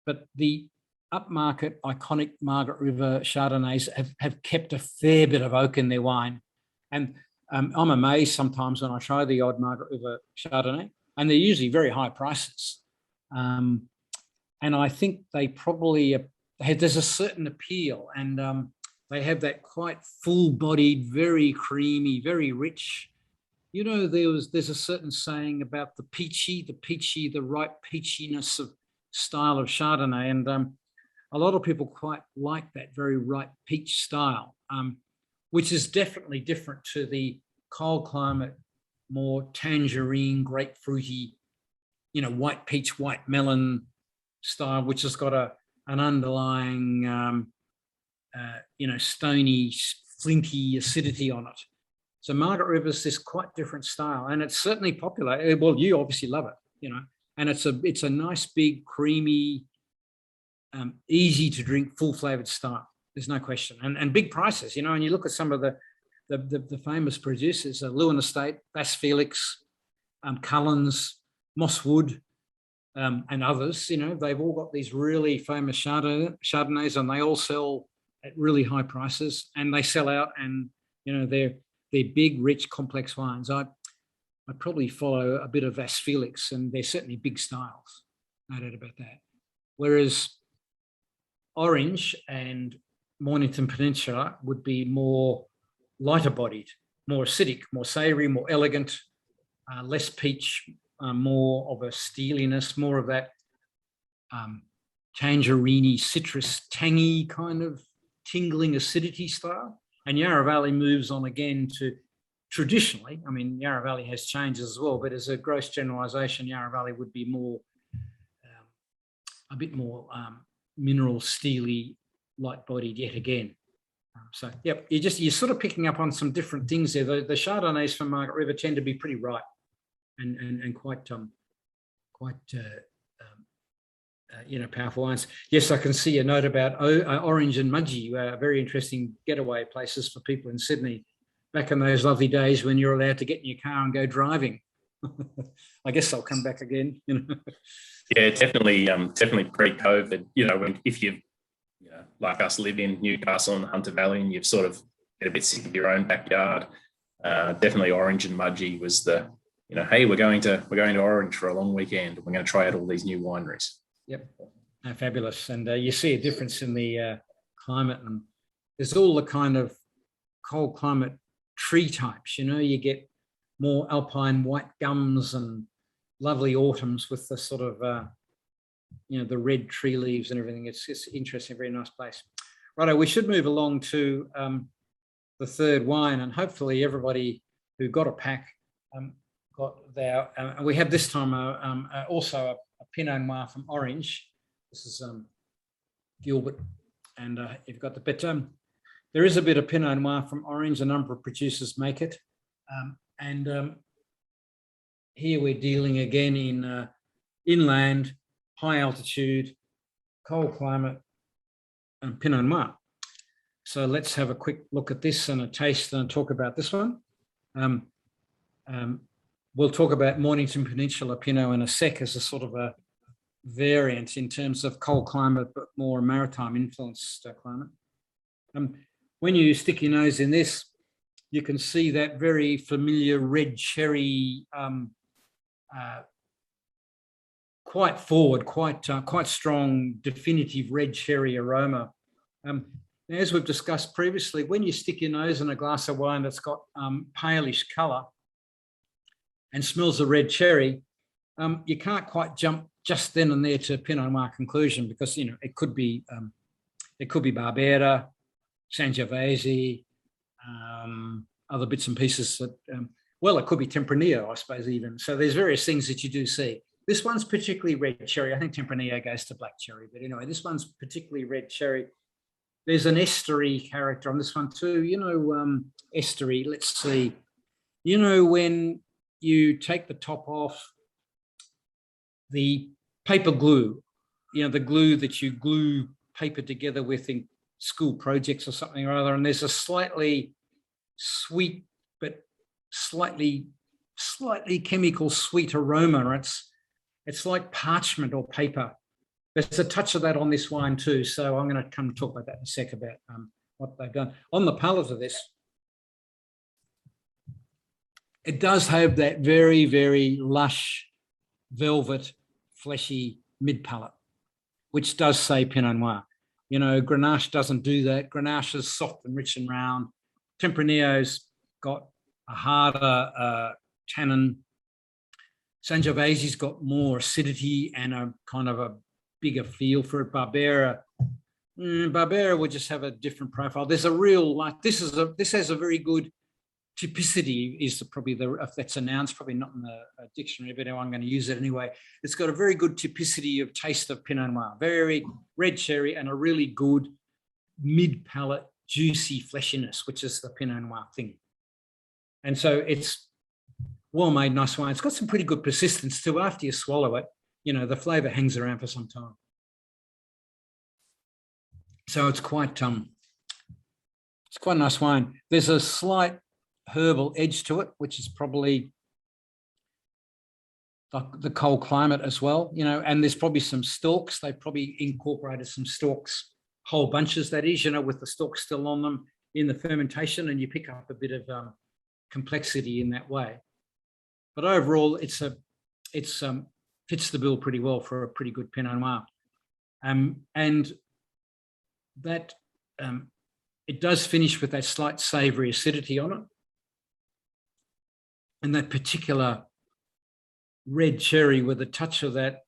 Speaker 1: But the upmarket iconic Margaret River Chardonnays have kept a fair bit of oak in their wine. And I'm amazed sometimes when I try the odd Margaret River Chardonnay, and they're usually very high prices. And I think they probably, there's a certain appeal, and they have that quite full-bodied, very creamy, very rich. There's a certain saying about the ripe peachiness of style of Chardonnay, and a lot of people quite like that very ripe peach style, which is definitely different to the cold climate, more tangerine, grapefruity, white peach, white melon style, which has got an underlying, stony, flinty acidity on it. So Margaret River's this quite different style, and it's certainly popular. Well, you obviously love it, and it's a nice, big, creamy, easy to drink, full flavored style. There's no question, and big prices, and you look at some of the famous producers, Lewin Estate, Bass Felix, Cullens, Mosswood, and others. They've all got these really famous Chardonnays, and they all sell at really high prices, and they sell out, and they're big, rich, complex wines. I probably follow a bit of Vas Felix, and they're certainly big styles, no doubt about that. Whereas Orange and Mornington Peninsula would be more lighter bodied, more acidic, more savoury, more elegant, less peach, more of a steeliness, more of that tangerine, citrus, tangy kind of tingling acidity style. And Yarra Valley moves on again to traditionally, Yarra Valley has changes as well, but as a gross generalisation, Yarra Valley would be more, a bit more mineral, steely, light-bodied yet again. So, yep, you're sort of picking up on some different things there. The Chardonnays from Margaret River tend to be pretty ripe and quite powerful wines. Yes, I can see a note about Orange and Mudgee, very interesting getaway places for people in Sydney back in those lovely days when you're allowed to get in your car and go driving. I guess I'll come back again.
Speaker 7: Yeah, definitely pre-COVID. If you, like us, live in Newcastle and the Hunter Valley, and you've sort of get a bit sick of your own backyard, Definitely orange and mudgy was the, hey, we're going to Orange for a long weekend. We're going to try out all these new wineries.
Speaker 1: Yep, fabulous. And you see a difference in the climate, and there's all the kind of cold climate tree types. You get more alpine white gums and lovely autumns with the sort of the red tree leaves and everything. It's interesting, very nice place. Righto, we should move along to the third wine, and hopefully everybody who got a pack got their. And we have this time also a Pinot Noir from Orange. This is Gilbert, and you've got the bit. There is a bit of Pinot Noir from Orange. A number of producers make it, and here we're dealing again in inland, high altitude, cold climate, and Pinot Noir. So let's have a quick look at this and a taste and talk about this one. We'll talk about Mornington Peninsula Pinot in a sec as a sort of a variant in terms of cold climate, but more maritime influenced climate. When you stick your nose in this, you can see that very familiar red cherry, quite forward, quite strong, definitive red cherry aroma. As we've discussed previously, when you stick your nose in a glass of wine that's got palish colour and smells of red cherry, you can't quite jump just then and there to Pinot Noir conclusion, because it could be Barbera, Sangiovese, other bits and pieces that it could be Tempranillo, I suppose, even. So there's various things that you do see. This one's particularly red cherry. I think Tempranillo goes to black cherry, but anyway, this one's particularly red cherry. There's an estery character on this one too. Estery, let's see. When you take the top off the paper glue, the glue that you glue paper together with in school projects or something or other, and there's a slightly sweet, but slightly chemical sweet aroma. It's like parchment or paper. There's a touch of that on this wine too. So I'm going to come talk about that in a sec, about what they've done. On the palate of this, it does have that very, very lush, velvet, fleshy mid-palate, which does say Pinot Noir. Grenache doesn't do that. Grenache is soft and rich and round. Tempranillo's got a harder tannin. Sangiovese's got more acidity and a kind of a bigger feel for it. Barbera would just have a different profile. There's a real, this has a very good typicity, is probably if that's a noun, it's probably not in the dictionary, but I'm going to use it anyway. It's got a very good typicity of taste of Pinot Noir, very red cherry and a really good mid-palate, juicy fleshiness, which is the Pinot Noir thing. And so it's well-made, nice wine. It's got some pretty good persistence too. After you swallow it, the flavour hangs around for some time. So it's quite a nice wine. There's a slight herbal edge to it, which is probably the cold climate as well, and there's probably some stalks. They probably incorporated some stalks, whole bunches, that is, with the stalks still on them in the fermentation, and you pick up a bit of complexity in that way. But overall, it fits the bill pretty well for a pretty good Pinot Noir. And that it does finish with that slight savoury acidity on it. And that particular red cherry with a touch of that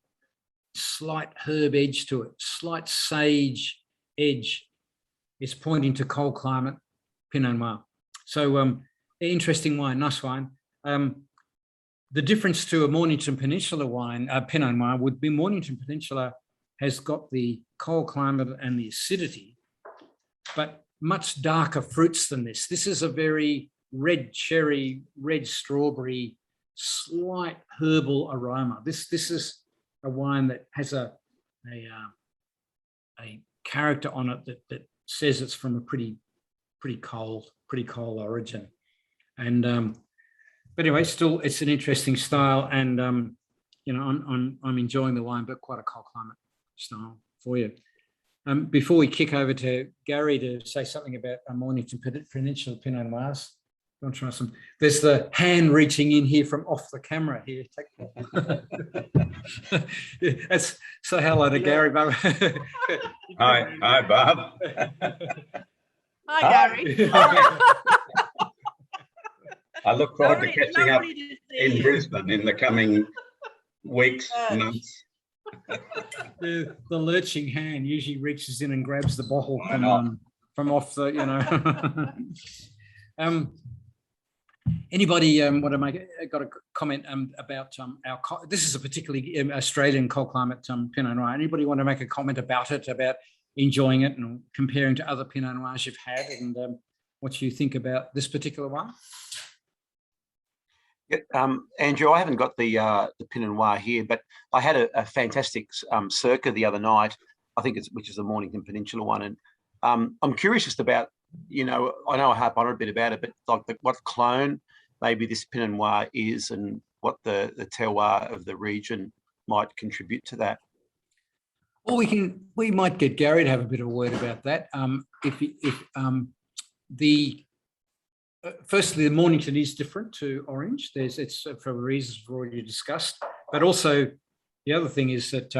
Speaker 1: slight herb edge to it, slight sage edge, is pointing to cold climate Pinot Noir. So interesting wine, nice wine. The difference to a Mornington Peninsula wine, Pinot Noir, would be Mornington Peninsula has got the cold climate and the acidity, but much darker fruits than this. This is a very red cherry, red strawberry, slight herbal aroma. This is a wine that has a character on it that says it's from a pretty cold origin. And but anyway, still, it's an interesting style, and I'm enjoying the wine, but quite a cold climate style for you. Before we kick over to Gary to say something about Mornington Peninsula Pinot Noirs, Don't try some. There's the hand reaching in here from off the camera here. That's so hello to Gary. Bob.
Speaker 2: Hi, Bob.
Speaker 3: Hi, Gary.
Speaker 2: I look forward to catching up in Brisbane in the coming weeks, months.
Speaker 1: The lurching hand usually reaches in and grabs the bottle from off the, Anybody want to got a comment about this is a particularly Australian cold climate Pinot Noir. Anybody want to make a comment about it, about enjoying it and comparing to other Pinot Noirs you've had, and what you think about this particular one?
Speaker 8: Yeah, Andrew, I haven't got the Pinot Noir here, but I had a fantastic circa the other night. I think which is the Mornington Peninsula one, and I'm curious just about, I know I harp on a bit about it, but like what clone maybe this Pinot Noir is, and what the terroir of the region might contribute to that.
Speaker 1: Well, we might get Gary to have a bit of a word about that. Firstly, the Mornington is different to Orange. It's for reasons we've already discussed, but also the other thing is that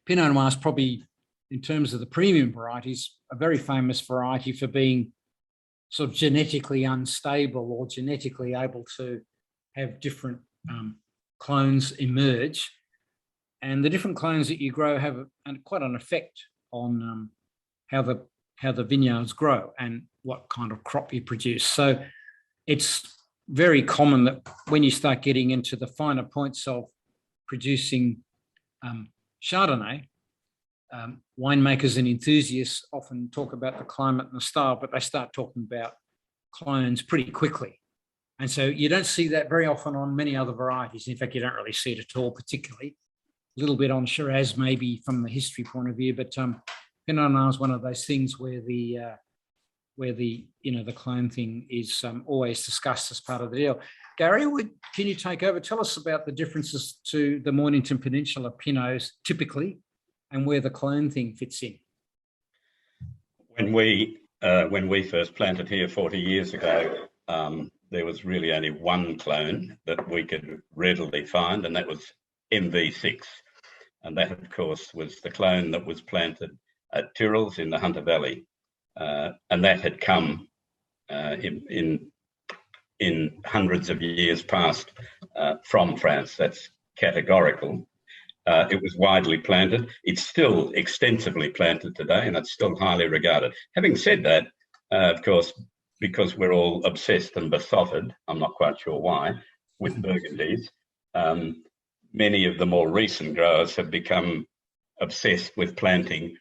Speaker 1: Pinot Noir is probably, in terms of the premium varieties, a very famous variety for being sort of genetically unstable or genetically able to have different clones emerge. And the different clones that you grow have quite an effect on how the vineyards grow and what kind of crop you produce. So it's very common that when you start getting into the finer points of producing Chardonnay, winemakers and enthusiasts often talk about the climate and the style, but they start talking about clones pretty quickly. And so you don't see that very often on many other varieties. In fact, you don't really see it at all, particularly. A little bit on Shiraz, maybe from the history point of view, but Pinot Noir is one of those things where the clone thing is always discussed as part of the deal. Gary, can you take over? Tell us about the differences to the Mornington Peninsula Pinots typically, and where the clone thing fits in.
Speaker 2: When we first planted here 40 years ago, there was really only one clone that we could readily find, and that was MV6. And that, of course, was the clone that was planted at Tyrrell's in the Hunter Valley. And that had come in hundreds of years past from France. That's categorical. It was widely planted. It's still extensively planted today, and it's still highly regarded. Having said that, of course, because we're all obsessed and besotted, I'm not quite sure why, with Burgundies, many of the more recent growers have become obsessed with planting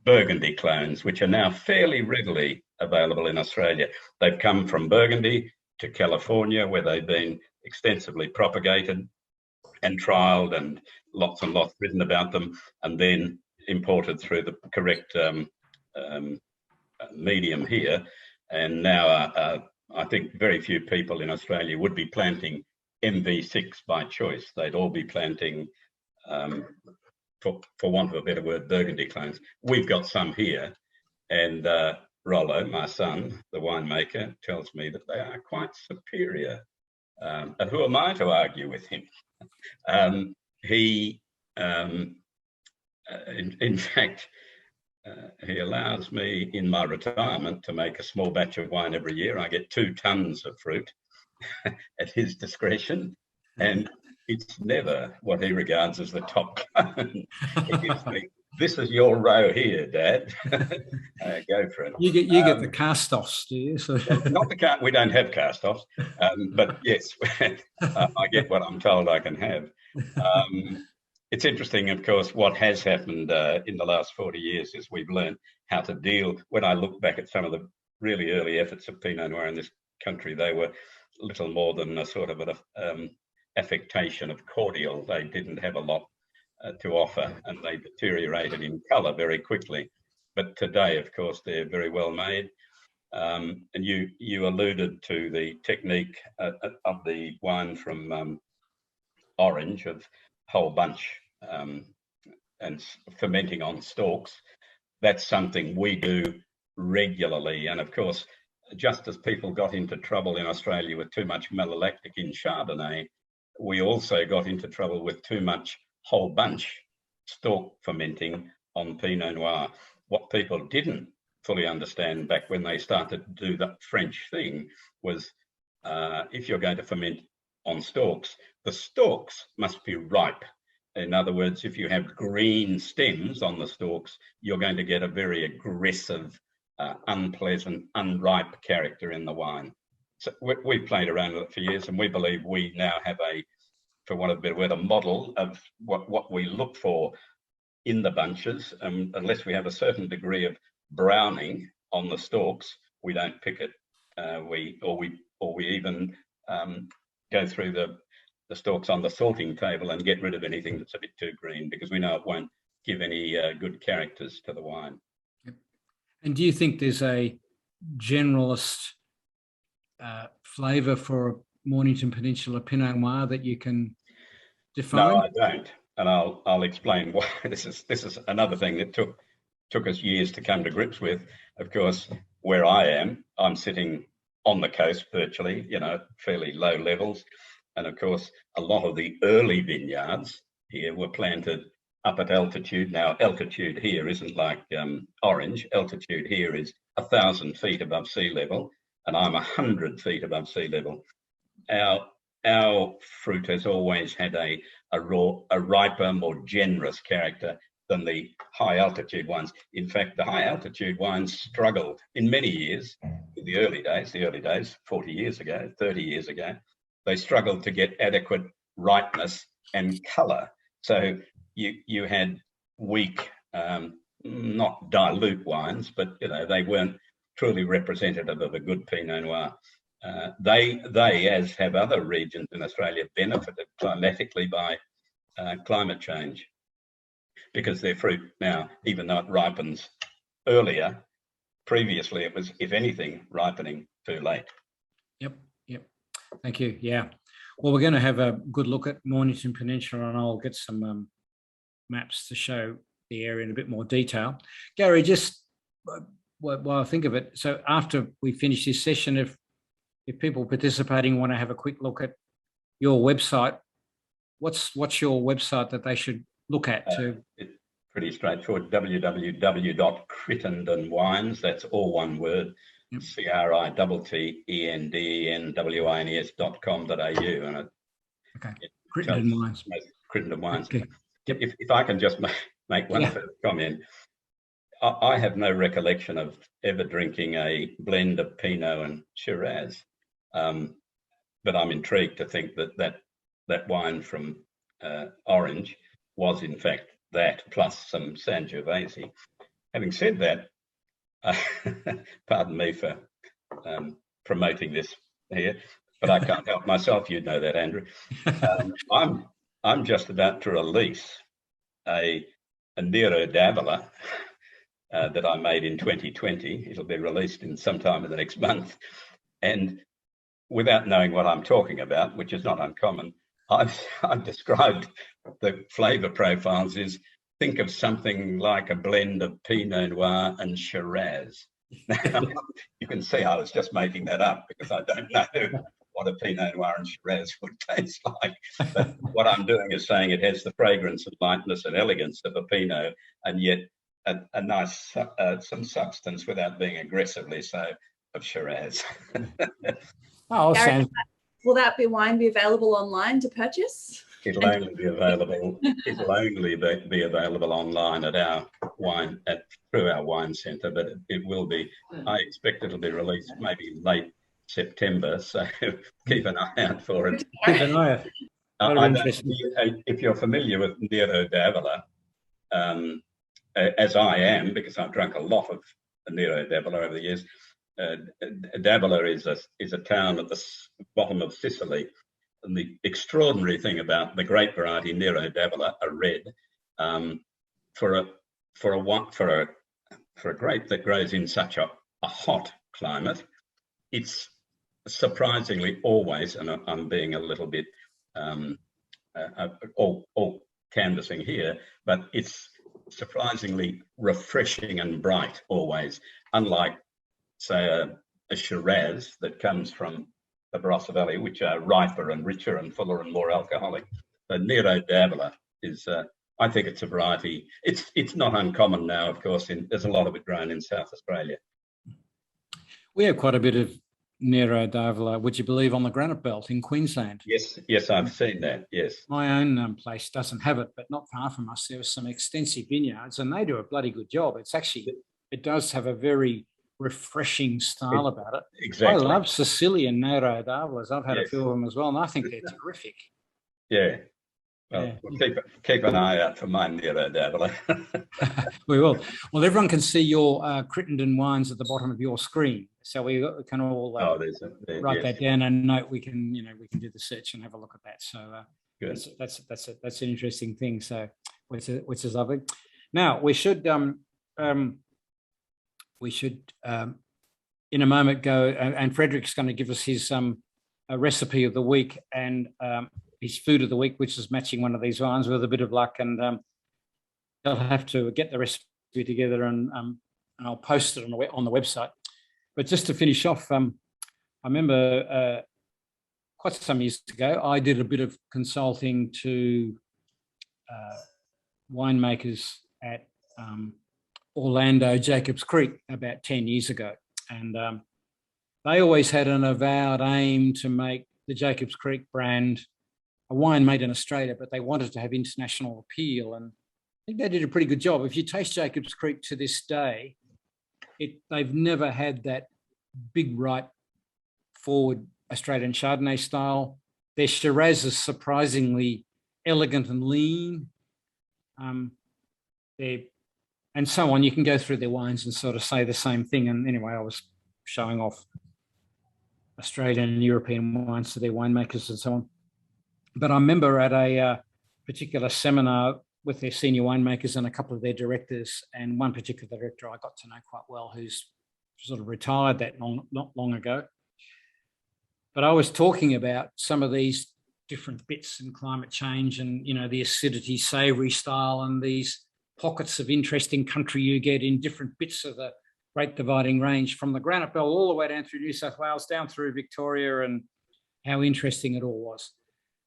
Speaker 2: Burgundy clones, which are now fairly readily available in Australia. They've come from Burgundy to California, where they've been extensively propagated and trialled, and lots written about them, and then imported through the correct medium here. And now I think very few people in Australia would be planting MV6 by choice. They'd all be planting, for want of a better word, Burgundy clones. We've got some here, and Rollo, my son, the winemaker, tells me that they are quite superior. And who am I to argue with him? In fact, he allows me in my retirement to make a small batch of wine every year. I get 2 tons of fruit at his discretion, and it's never what he regards as the top clone. He gives me, this is your row here, Dad. Go for it.
Speaker 1: You get the cast-offs, do you? So
Speaker 2: not the we don't have cast-offs, but yes, I get what I'm told I can have. It's interesting, of course, what has happened in the last 40 years is we've learned how to deal. When I look back at some of the really early efforts of Pinot Noir in this country, they were little more than a sort of an affectation of cordial. They didn't have a lot to offer, and they deteriorated in colour very quickly. But today, of course, they're very well made. And you alluded to the technique of the wine from Orange, of whole bunch and fermenting on stalks. That's something we do regularly. And of course, just as people got into trouble in Australia with too much malolactic in Chardonnay, we also got into trouble with too much whole bunch stalk fermenting on Pinot Noir. What people didn't fully understand back when they started to do the French thing was if you're going to ferment on stalks, the stalks must be ripe. In other words, if you have green stems on the stalks, you're going to get a very aggressive, unpleasant, unripe character in the wine. So we played around with it for years, and we believe we now have a, for want of a better word, a model of what we look for in the bunches. Unless we have a certain degree of browning on the stalks, we don't pick it. We even go through the stalks on the sorting table and get rid of anything that's a bit too green, because we know it won't give any good characters to the wine.
Speaker 1: And do you think there's a generalist flavour for Mornington Peninsula Pinot Noir that you can define?
Speaker 2: No, I don't, and I'll explain why. This is another thing that took us years to come to grips with. Of course, where I am, I'm sitting on the coast virtually, you know, fairly low levels, and of course, a lot of the early vineyards here were planted up at altitude. Now, altitude here isn't like Orange. Altitude here is 1,000 feet above sea level, and I'm 100 feet above sea level. Our fruit has always had a riper, more generous character than the high altitude wines. In fact, the high altitude wines struggled in many years. In the early days, 40 years ago, 30 years ago, they struggled to get adequate ripeness and colour. So you had weak, not dilute wines, but you know, they weren't truly representative of a good Pinot Noir. They, as have other regions in Australia, benefited climatically by climate change, because their fruit now, even though it ripens earlier, previously it was, if anything, ripening too late.
Speaker 1: Yep. Thank you. Yeah. Well, we're going to have a good look at Mornington Peninsula, and I'll get some maps to show the area in a bit more detail. Gary, just while I think of it, so after we finish this session, if people participating want to have a quick look at your website, what's your website that they should look at?
Speaker 2: It's pretty straightforward. www.crittendenwines, that's all one word, yep. CRITTENDENWINES.com.au. And
Speaker 1: okay, Crittenden Wines.
Speaker 2: Crittenden Wines.
Speaker 1: Okay. Yep.
Speaker 2: If I can just make one further comment. I have no recollection of ever drinking a blend of Pinot and Shiraz, but I'm intrigued to think that wine from Orange was in fact that, plus some Sangiovese. Having said that, pardon me for promoting this here, but I can't help myself. You know that, Andrew. I'm just about to release a Nero d'Avola that I made in 2020. It'll be released in sometime in the next month. And without knowing what I'm talking about, which is not uncommon, I've described the flavour profiles as, think of something like a blend of Pinot Noir and Shiraz. Now, you can see I was just making that up because I don't know what a Pinot Noir and Shiraz would taste like. But what I'm doing is saying it has the fragrance and lightness and elegance of a Pinot, and yet a nice, some substance without being aggressively so, of Shiraz.
Speaker 3: Gary, will that wine be available online to purchase?
Speaker 2: It'll only be available. It'll only be available online at our wine through our wine centre, but it will be. I expect it'll be released maybe late September, so keep an eye out for it.
Speaker 1: Keep an eye out.
Speaker 2: If you're familiar with Nero d'Avola, as I am, because I've drunk a lot of Nero d'Avola over the years. D'Avola is a town at the bottom of Sicily. And the extraordinary thing about the grape variety Nero d'Avola, a red, for a grape that grows in such a hot climate, it's surprisingly always, and I'm being a little bit all canvassing here, but it's surprisingly refreshing and bright always, unlike, say, a Shiraz that comes from the Barossa Valley, which are riper and richer and fuller and more alcoholic. So Nero d'Avola is, I think it's a variety. It's not uncommon now, of course. There's a lot of it grown in South Australia.
Speaker 1: We have quite a bit of Nero d'Avola, would you believe, on the Granite Belt in Queensland.
Speaker 2: Yes, I've seen that, yes.
Speaker 1: My own place doesn't have it, but not far from us, there are some extensive vineyards and they do a bloody good job. It's actually, it does have a very refreshing style about it.
Speaker 2: Exactly.
Speaker 1: I love Sicilian Nero d'Avolas. I've had a few of them as well, and I think they're terrific.
Speaker 2: Yeah. Well, we'll keep an eye out for my Nero d'Avola.
Speaker 1: We will. Well, everyone can see your Crittenden wines at the bottom of your screen, so we can all write that down and note. We can do the search and have a look at that. So
Speaker 2: good.
Speaker 1: That's an interesting thing. So which is lovely. Now we should in a moment go and Frederick's going to give us his a recipe of the week and his food of the week, which is matching one of these wines with a bit of luck, and they'll have to get the recipe together and I'll post it on the website. But just to finish off, I remember quite some years ago, I did a bit of consulting to winemakers at Orlando Jacobs Creek about 10 years ago. And they always had an avowed aim to make the Jacobs Creek brand a wine made in Australia, but they wanted to have international appeal. And I think they did a pretty good job. If you taste Jacobs Creek to this day, they've never had that big, ripe, forward Australian Chardonnay style. Their Shiraz is surprisingly elegant and lean. And so on. You can go through their wines and sort of say the same thing. And anyway, I was showing off Australian and European wines to their winemakers and so on. But I remember at a particular seminar with their senior winemakers and a couple of their directors, and one particular director I got to know quite well, who's sort of retired not long ago. But I was talking about some of these different bits in climate change and, the acidity, savoury style, and these pockets of interesting country you get in different bits of the Great Dividing Range, from the Granite Belt all the way down through New South Wales, down through Victoria, and how interesting it all was.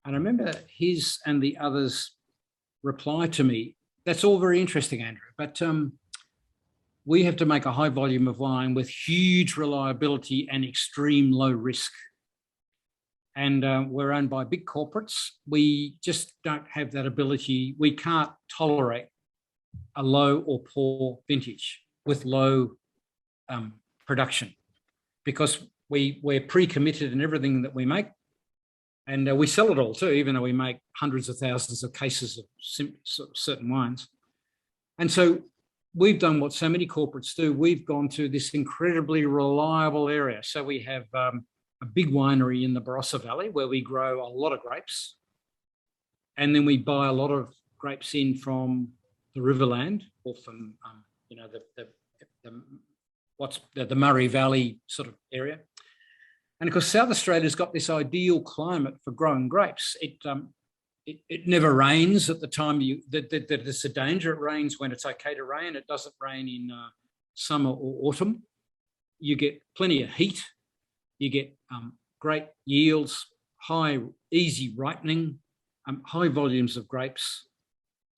Speaker 1: And I remember his and the others' reply to me, that's all very interesting, Andrew, but we have to make a high volume of wine with huge reliability and extreme low risk. And we're owned by big corporates. We just don't have that ability. We can't tolerate a low or poor vintage with low production, because we're pre-committed in everything that we make. And we sell it all too, even though we make hundreds of thousands of cases of certain wines. And so we've done what so many corporates do. We've gone to this incredibly reliable area. So we have a big winery in the Barossa Valley where we grow a lot of grapes. And then we buy a lot of grapes in from the Riverland, or from, the Murray Valley sort of area. And of course, South Australia's got this ideal climate for growing grapes. It never rains at the time that it's a danger. It rains when it's okay to rain. It doesn't rain in summer or autumn. You get plenty of heat. You get great yields, easy ripening, high volumes of grapes,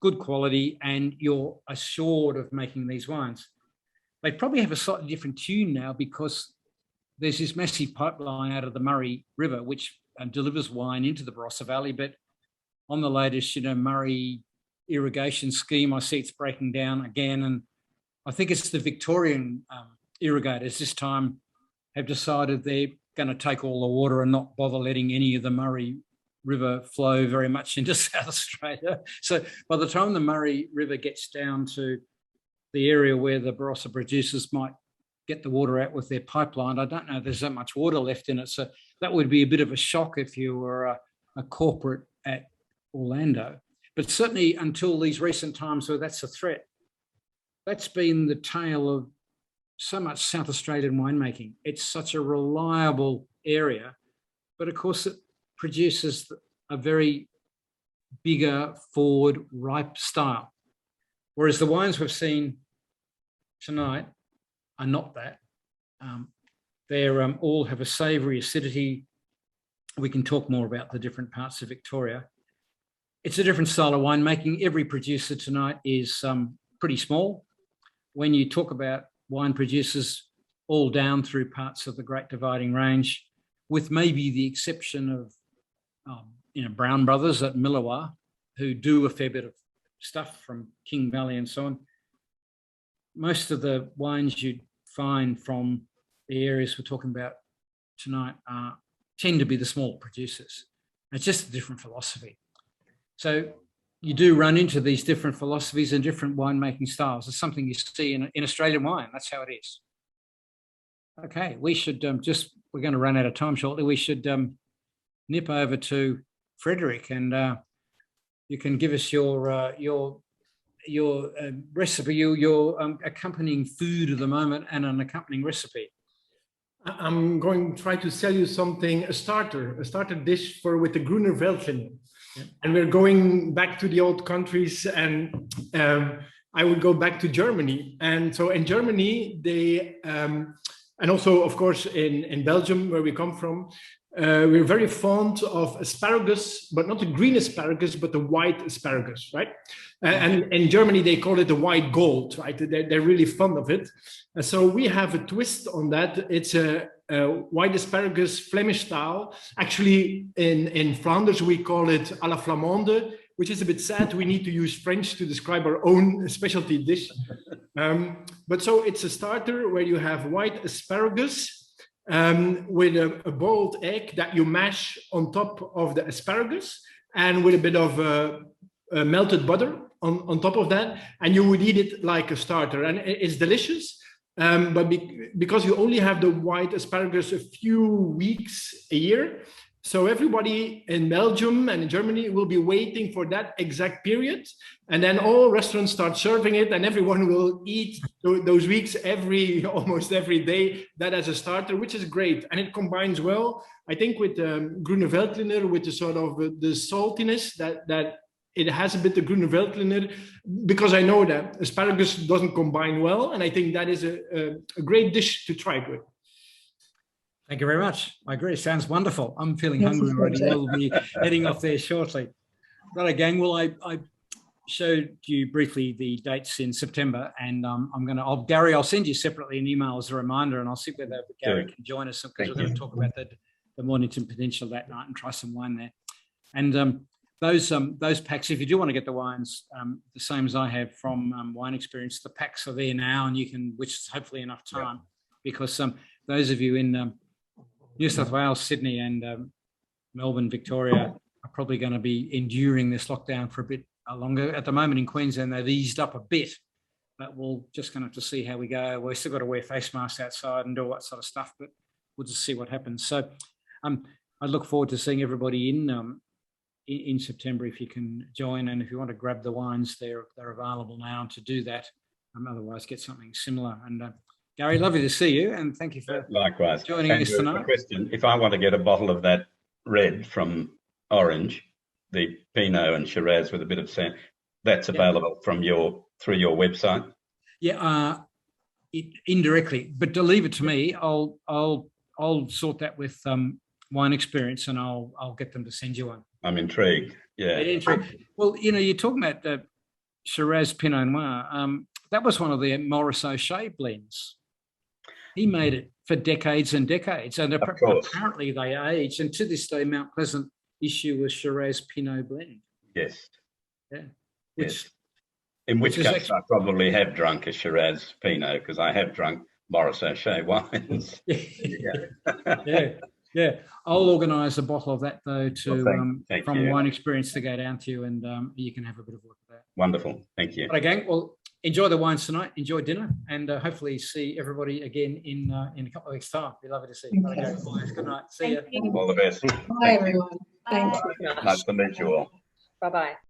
Speaker 1: good quality, and you're assured of making these wines. They probably have a slightly different tune now, because there's this massive pipeline out of the Murray River, which delivers wine into the Barossa Valley. But on the latest, Murray irrigation scheme, I see it's breaking down again. And I think it's the Victorian irrigators this time have decided they're going to take all the water and not bother letting any of the Murray River flow very much into South Australia. So by the time the Murray River gets down to the area where the Barossa producers might get the water out with their pipeline, I don't know if there's that much water left in it. So that would be a bit of a shock if you were a corporate at Orlando. But certainly until these recent times where that's a threat, that's been the tale of so much South Australian winemaking. It's such a reliable area, but of course it produces a very bigger, forward, ripe style. Whereas the wines we've seen tonight are not that. They all have a savoury acidity. We can talk more about the different parts of Victoria. It's a different style of winemaking. Every producer tonight is pretty small. When you talk about wine producers all down through parts of the Great Dividing Range, with maybe the exception of Brown Brothers at Millawa, who do a fair bit of stuff from King Valley and so on, most of the wines you'd find from the areas we're talking about tonight tend to be the small producers. It's just a different philosophy. So you do run into these different philosophies and different winemaking styles. It's something you see in Australian wine. That's how it is. Okay, we should we're going to run out of time shortly. We should nip over to Frederick, and you can give us your recipe, your accompanying food at the moment, and an accompanying recipe.
Speaker 5: I'm going to try to sell you something, a starter dish with the Gruner Veltliner. Yeah. And we're going back to the old countries, and I would go back to Germany. And so in Germany, they, and also of course in Belgium, where we come from, we're very fond of asparagus, but not the green asparagus, but the white asparagus, right? And in Germany, they call it the white gold, right? They're really fond of it. And so we have a twist on that. It's a white asparagus Flemish style. Actually, in Flanders, we call it à la Flamande, which is a bit sad. We need to use French to describe our own specialty dish. But so it's a starter where you have white asparagus, with a boiled egg that you mash on top of the asparagus, and with a bit of melted butter on top of that, and you would eat it like a starter, and it's delicious. But because you only have the white asparagus a few weeks a year, so everybody in Belgium and in Germany will be waiting for that exact period, and then all restaurants start serving it, and everyone will eat those weeks almost every day, that as a starter, which is great. And it combines well, I think, with Gruner Veltliner, with the sort of the saltiness that it has a bit of Gruner Veltliner, because I know that asparagus doesn't combine well, and I think that is a great dish to try it with.
Speaker 1: Thank you very much. I agree. Sounds wonderful. I'm feeling hungry already. We'll be heading off there shortly. Right, gang. Well, I showed you briefly the dates in September, and Gary, I'll send you separately an email as a reminder, and I'll see whether Gary can join us, because we're going to talk about the Mornington Peninsula that night and try some wine there. And those packs, if you do want to get the wines, the same as I have from Wine Experience, the packs are there now, and you can, which is hopefully enough time, because those of you in New South Wales, Sydney, and Melbourne, Victoria are probably going to be enduring this lockdown for a bit longer. At the moment in Queensland, they've eased up a bit, but we're just going to have to see how we go. We've still got to wear face masks outside and do all that sort of stuff, but we'll just see what happens. So I look forward to seeing everybody in September if you can join, and if you want to grab the wines, they're available now to do that. Otherwise, get something similar. And Gary, lovely to see you, and thank you for
Speaker 2: likewise
Speaker 1: joining us tonight.
Speaker 2: Question: if I want to get a bottle of that red from Orange, the Pinot and Shiraz with a bit of sand, that's available from through your website. Yeah,
Speaker 1: indirectly, but to leave it to me, I'll sort that with Wine Experience, and I'll get them to send you one.
Speaker 2: I'm intrigued. Yeah,
Speaker 1: intrigued. Well, you're talking about Shiraz Pinot Noir. That was one of the Maurice O'Shea blends. He made it for decades and decades, and apparently they aged. And to this day, Mount Pleasant issue a Shiraz Pinot blend.
Speaker 2: Yes.
Speaker 1: Yeah.
Speaker 2: Yes. In which case, actually, I probably have drunk a Shiraz Pinot, because I have drunk Maurice O'Shea wines.
Speaker 1: Yeah. I'll organise a bottle of that though from Wine Experience to go down to you, and you can have a bit of a look at that.
Speaker 2: Wonderful. Thank you.
Speaker 1: All right, gang. Well, enjoy the wines tonight. Enjoy dinner, and hopefully see everybody again in a couple of weeks' time. Be lovely to see you. Okay, boys. Good night. See you.
Speaker 2: All the best.
Speaker 4: Bye, everyone. Thanks.
Speaker 2: Nice to meet you all.
Speaker 9: Bye-bye.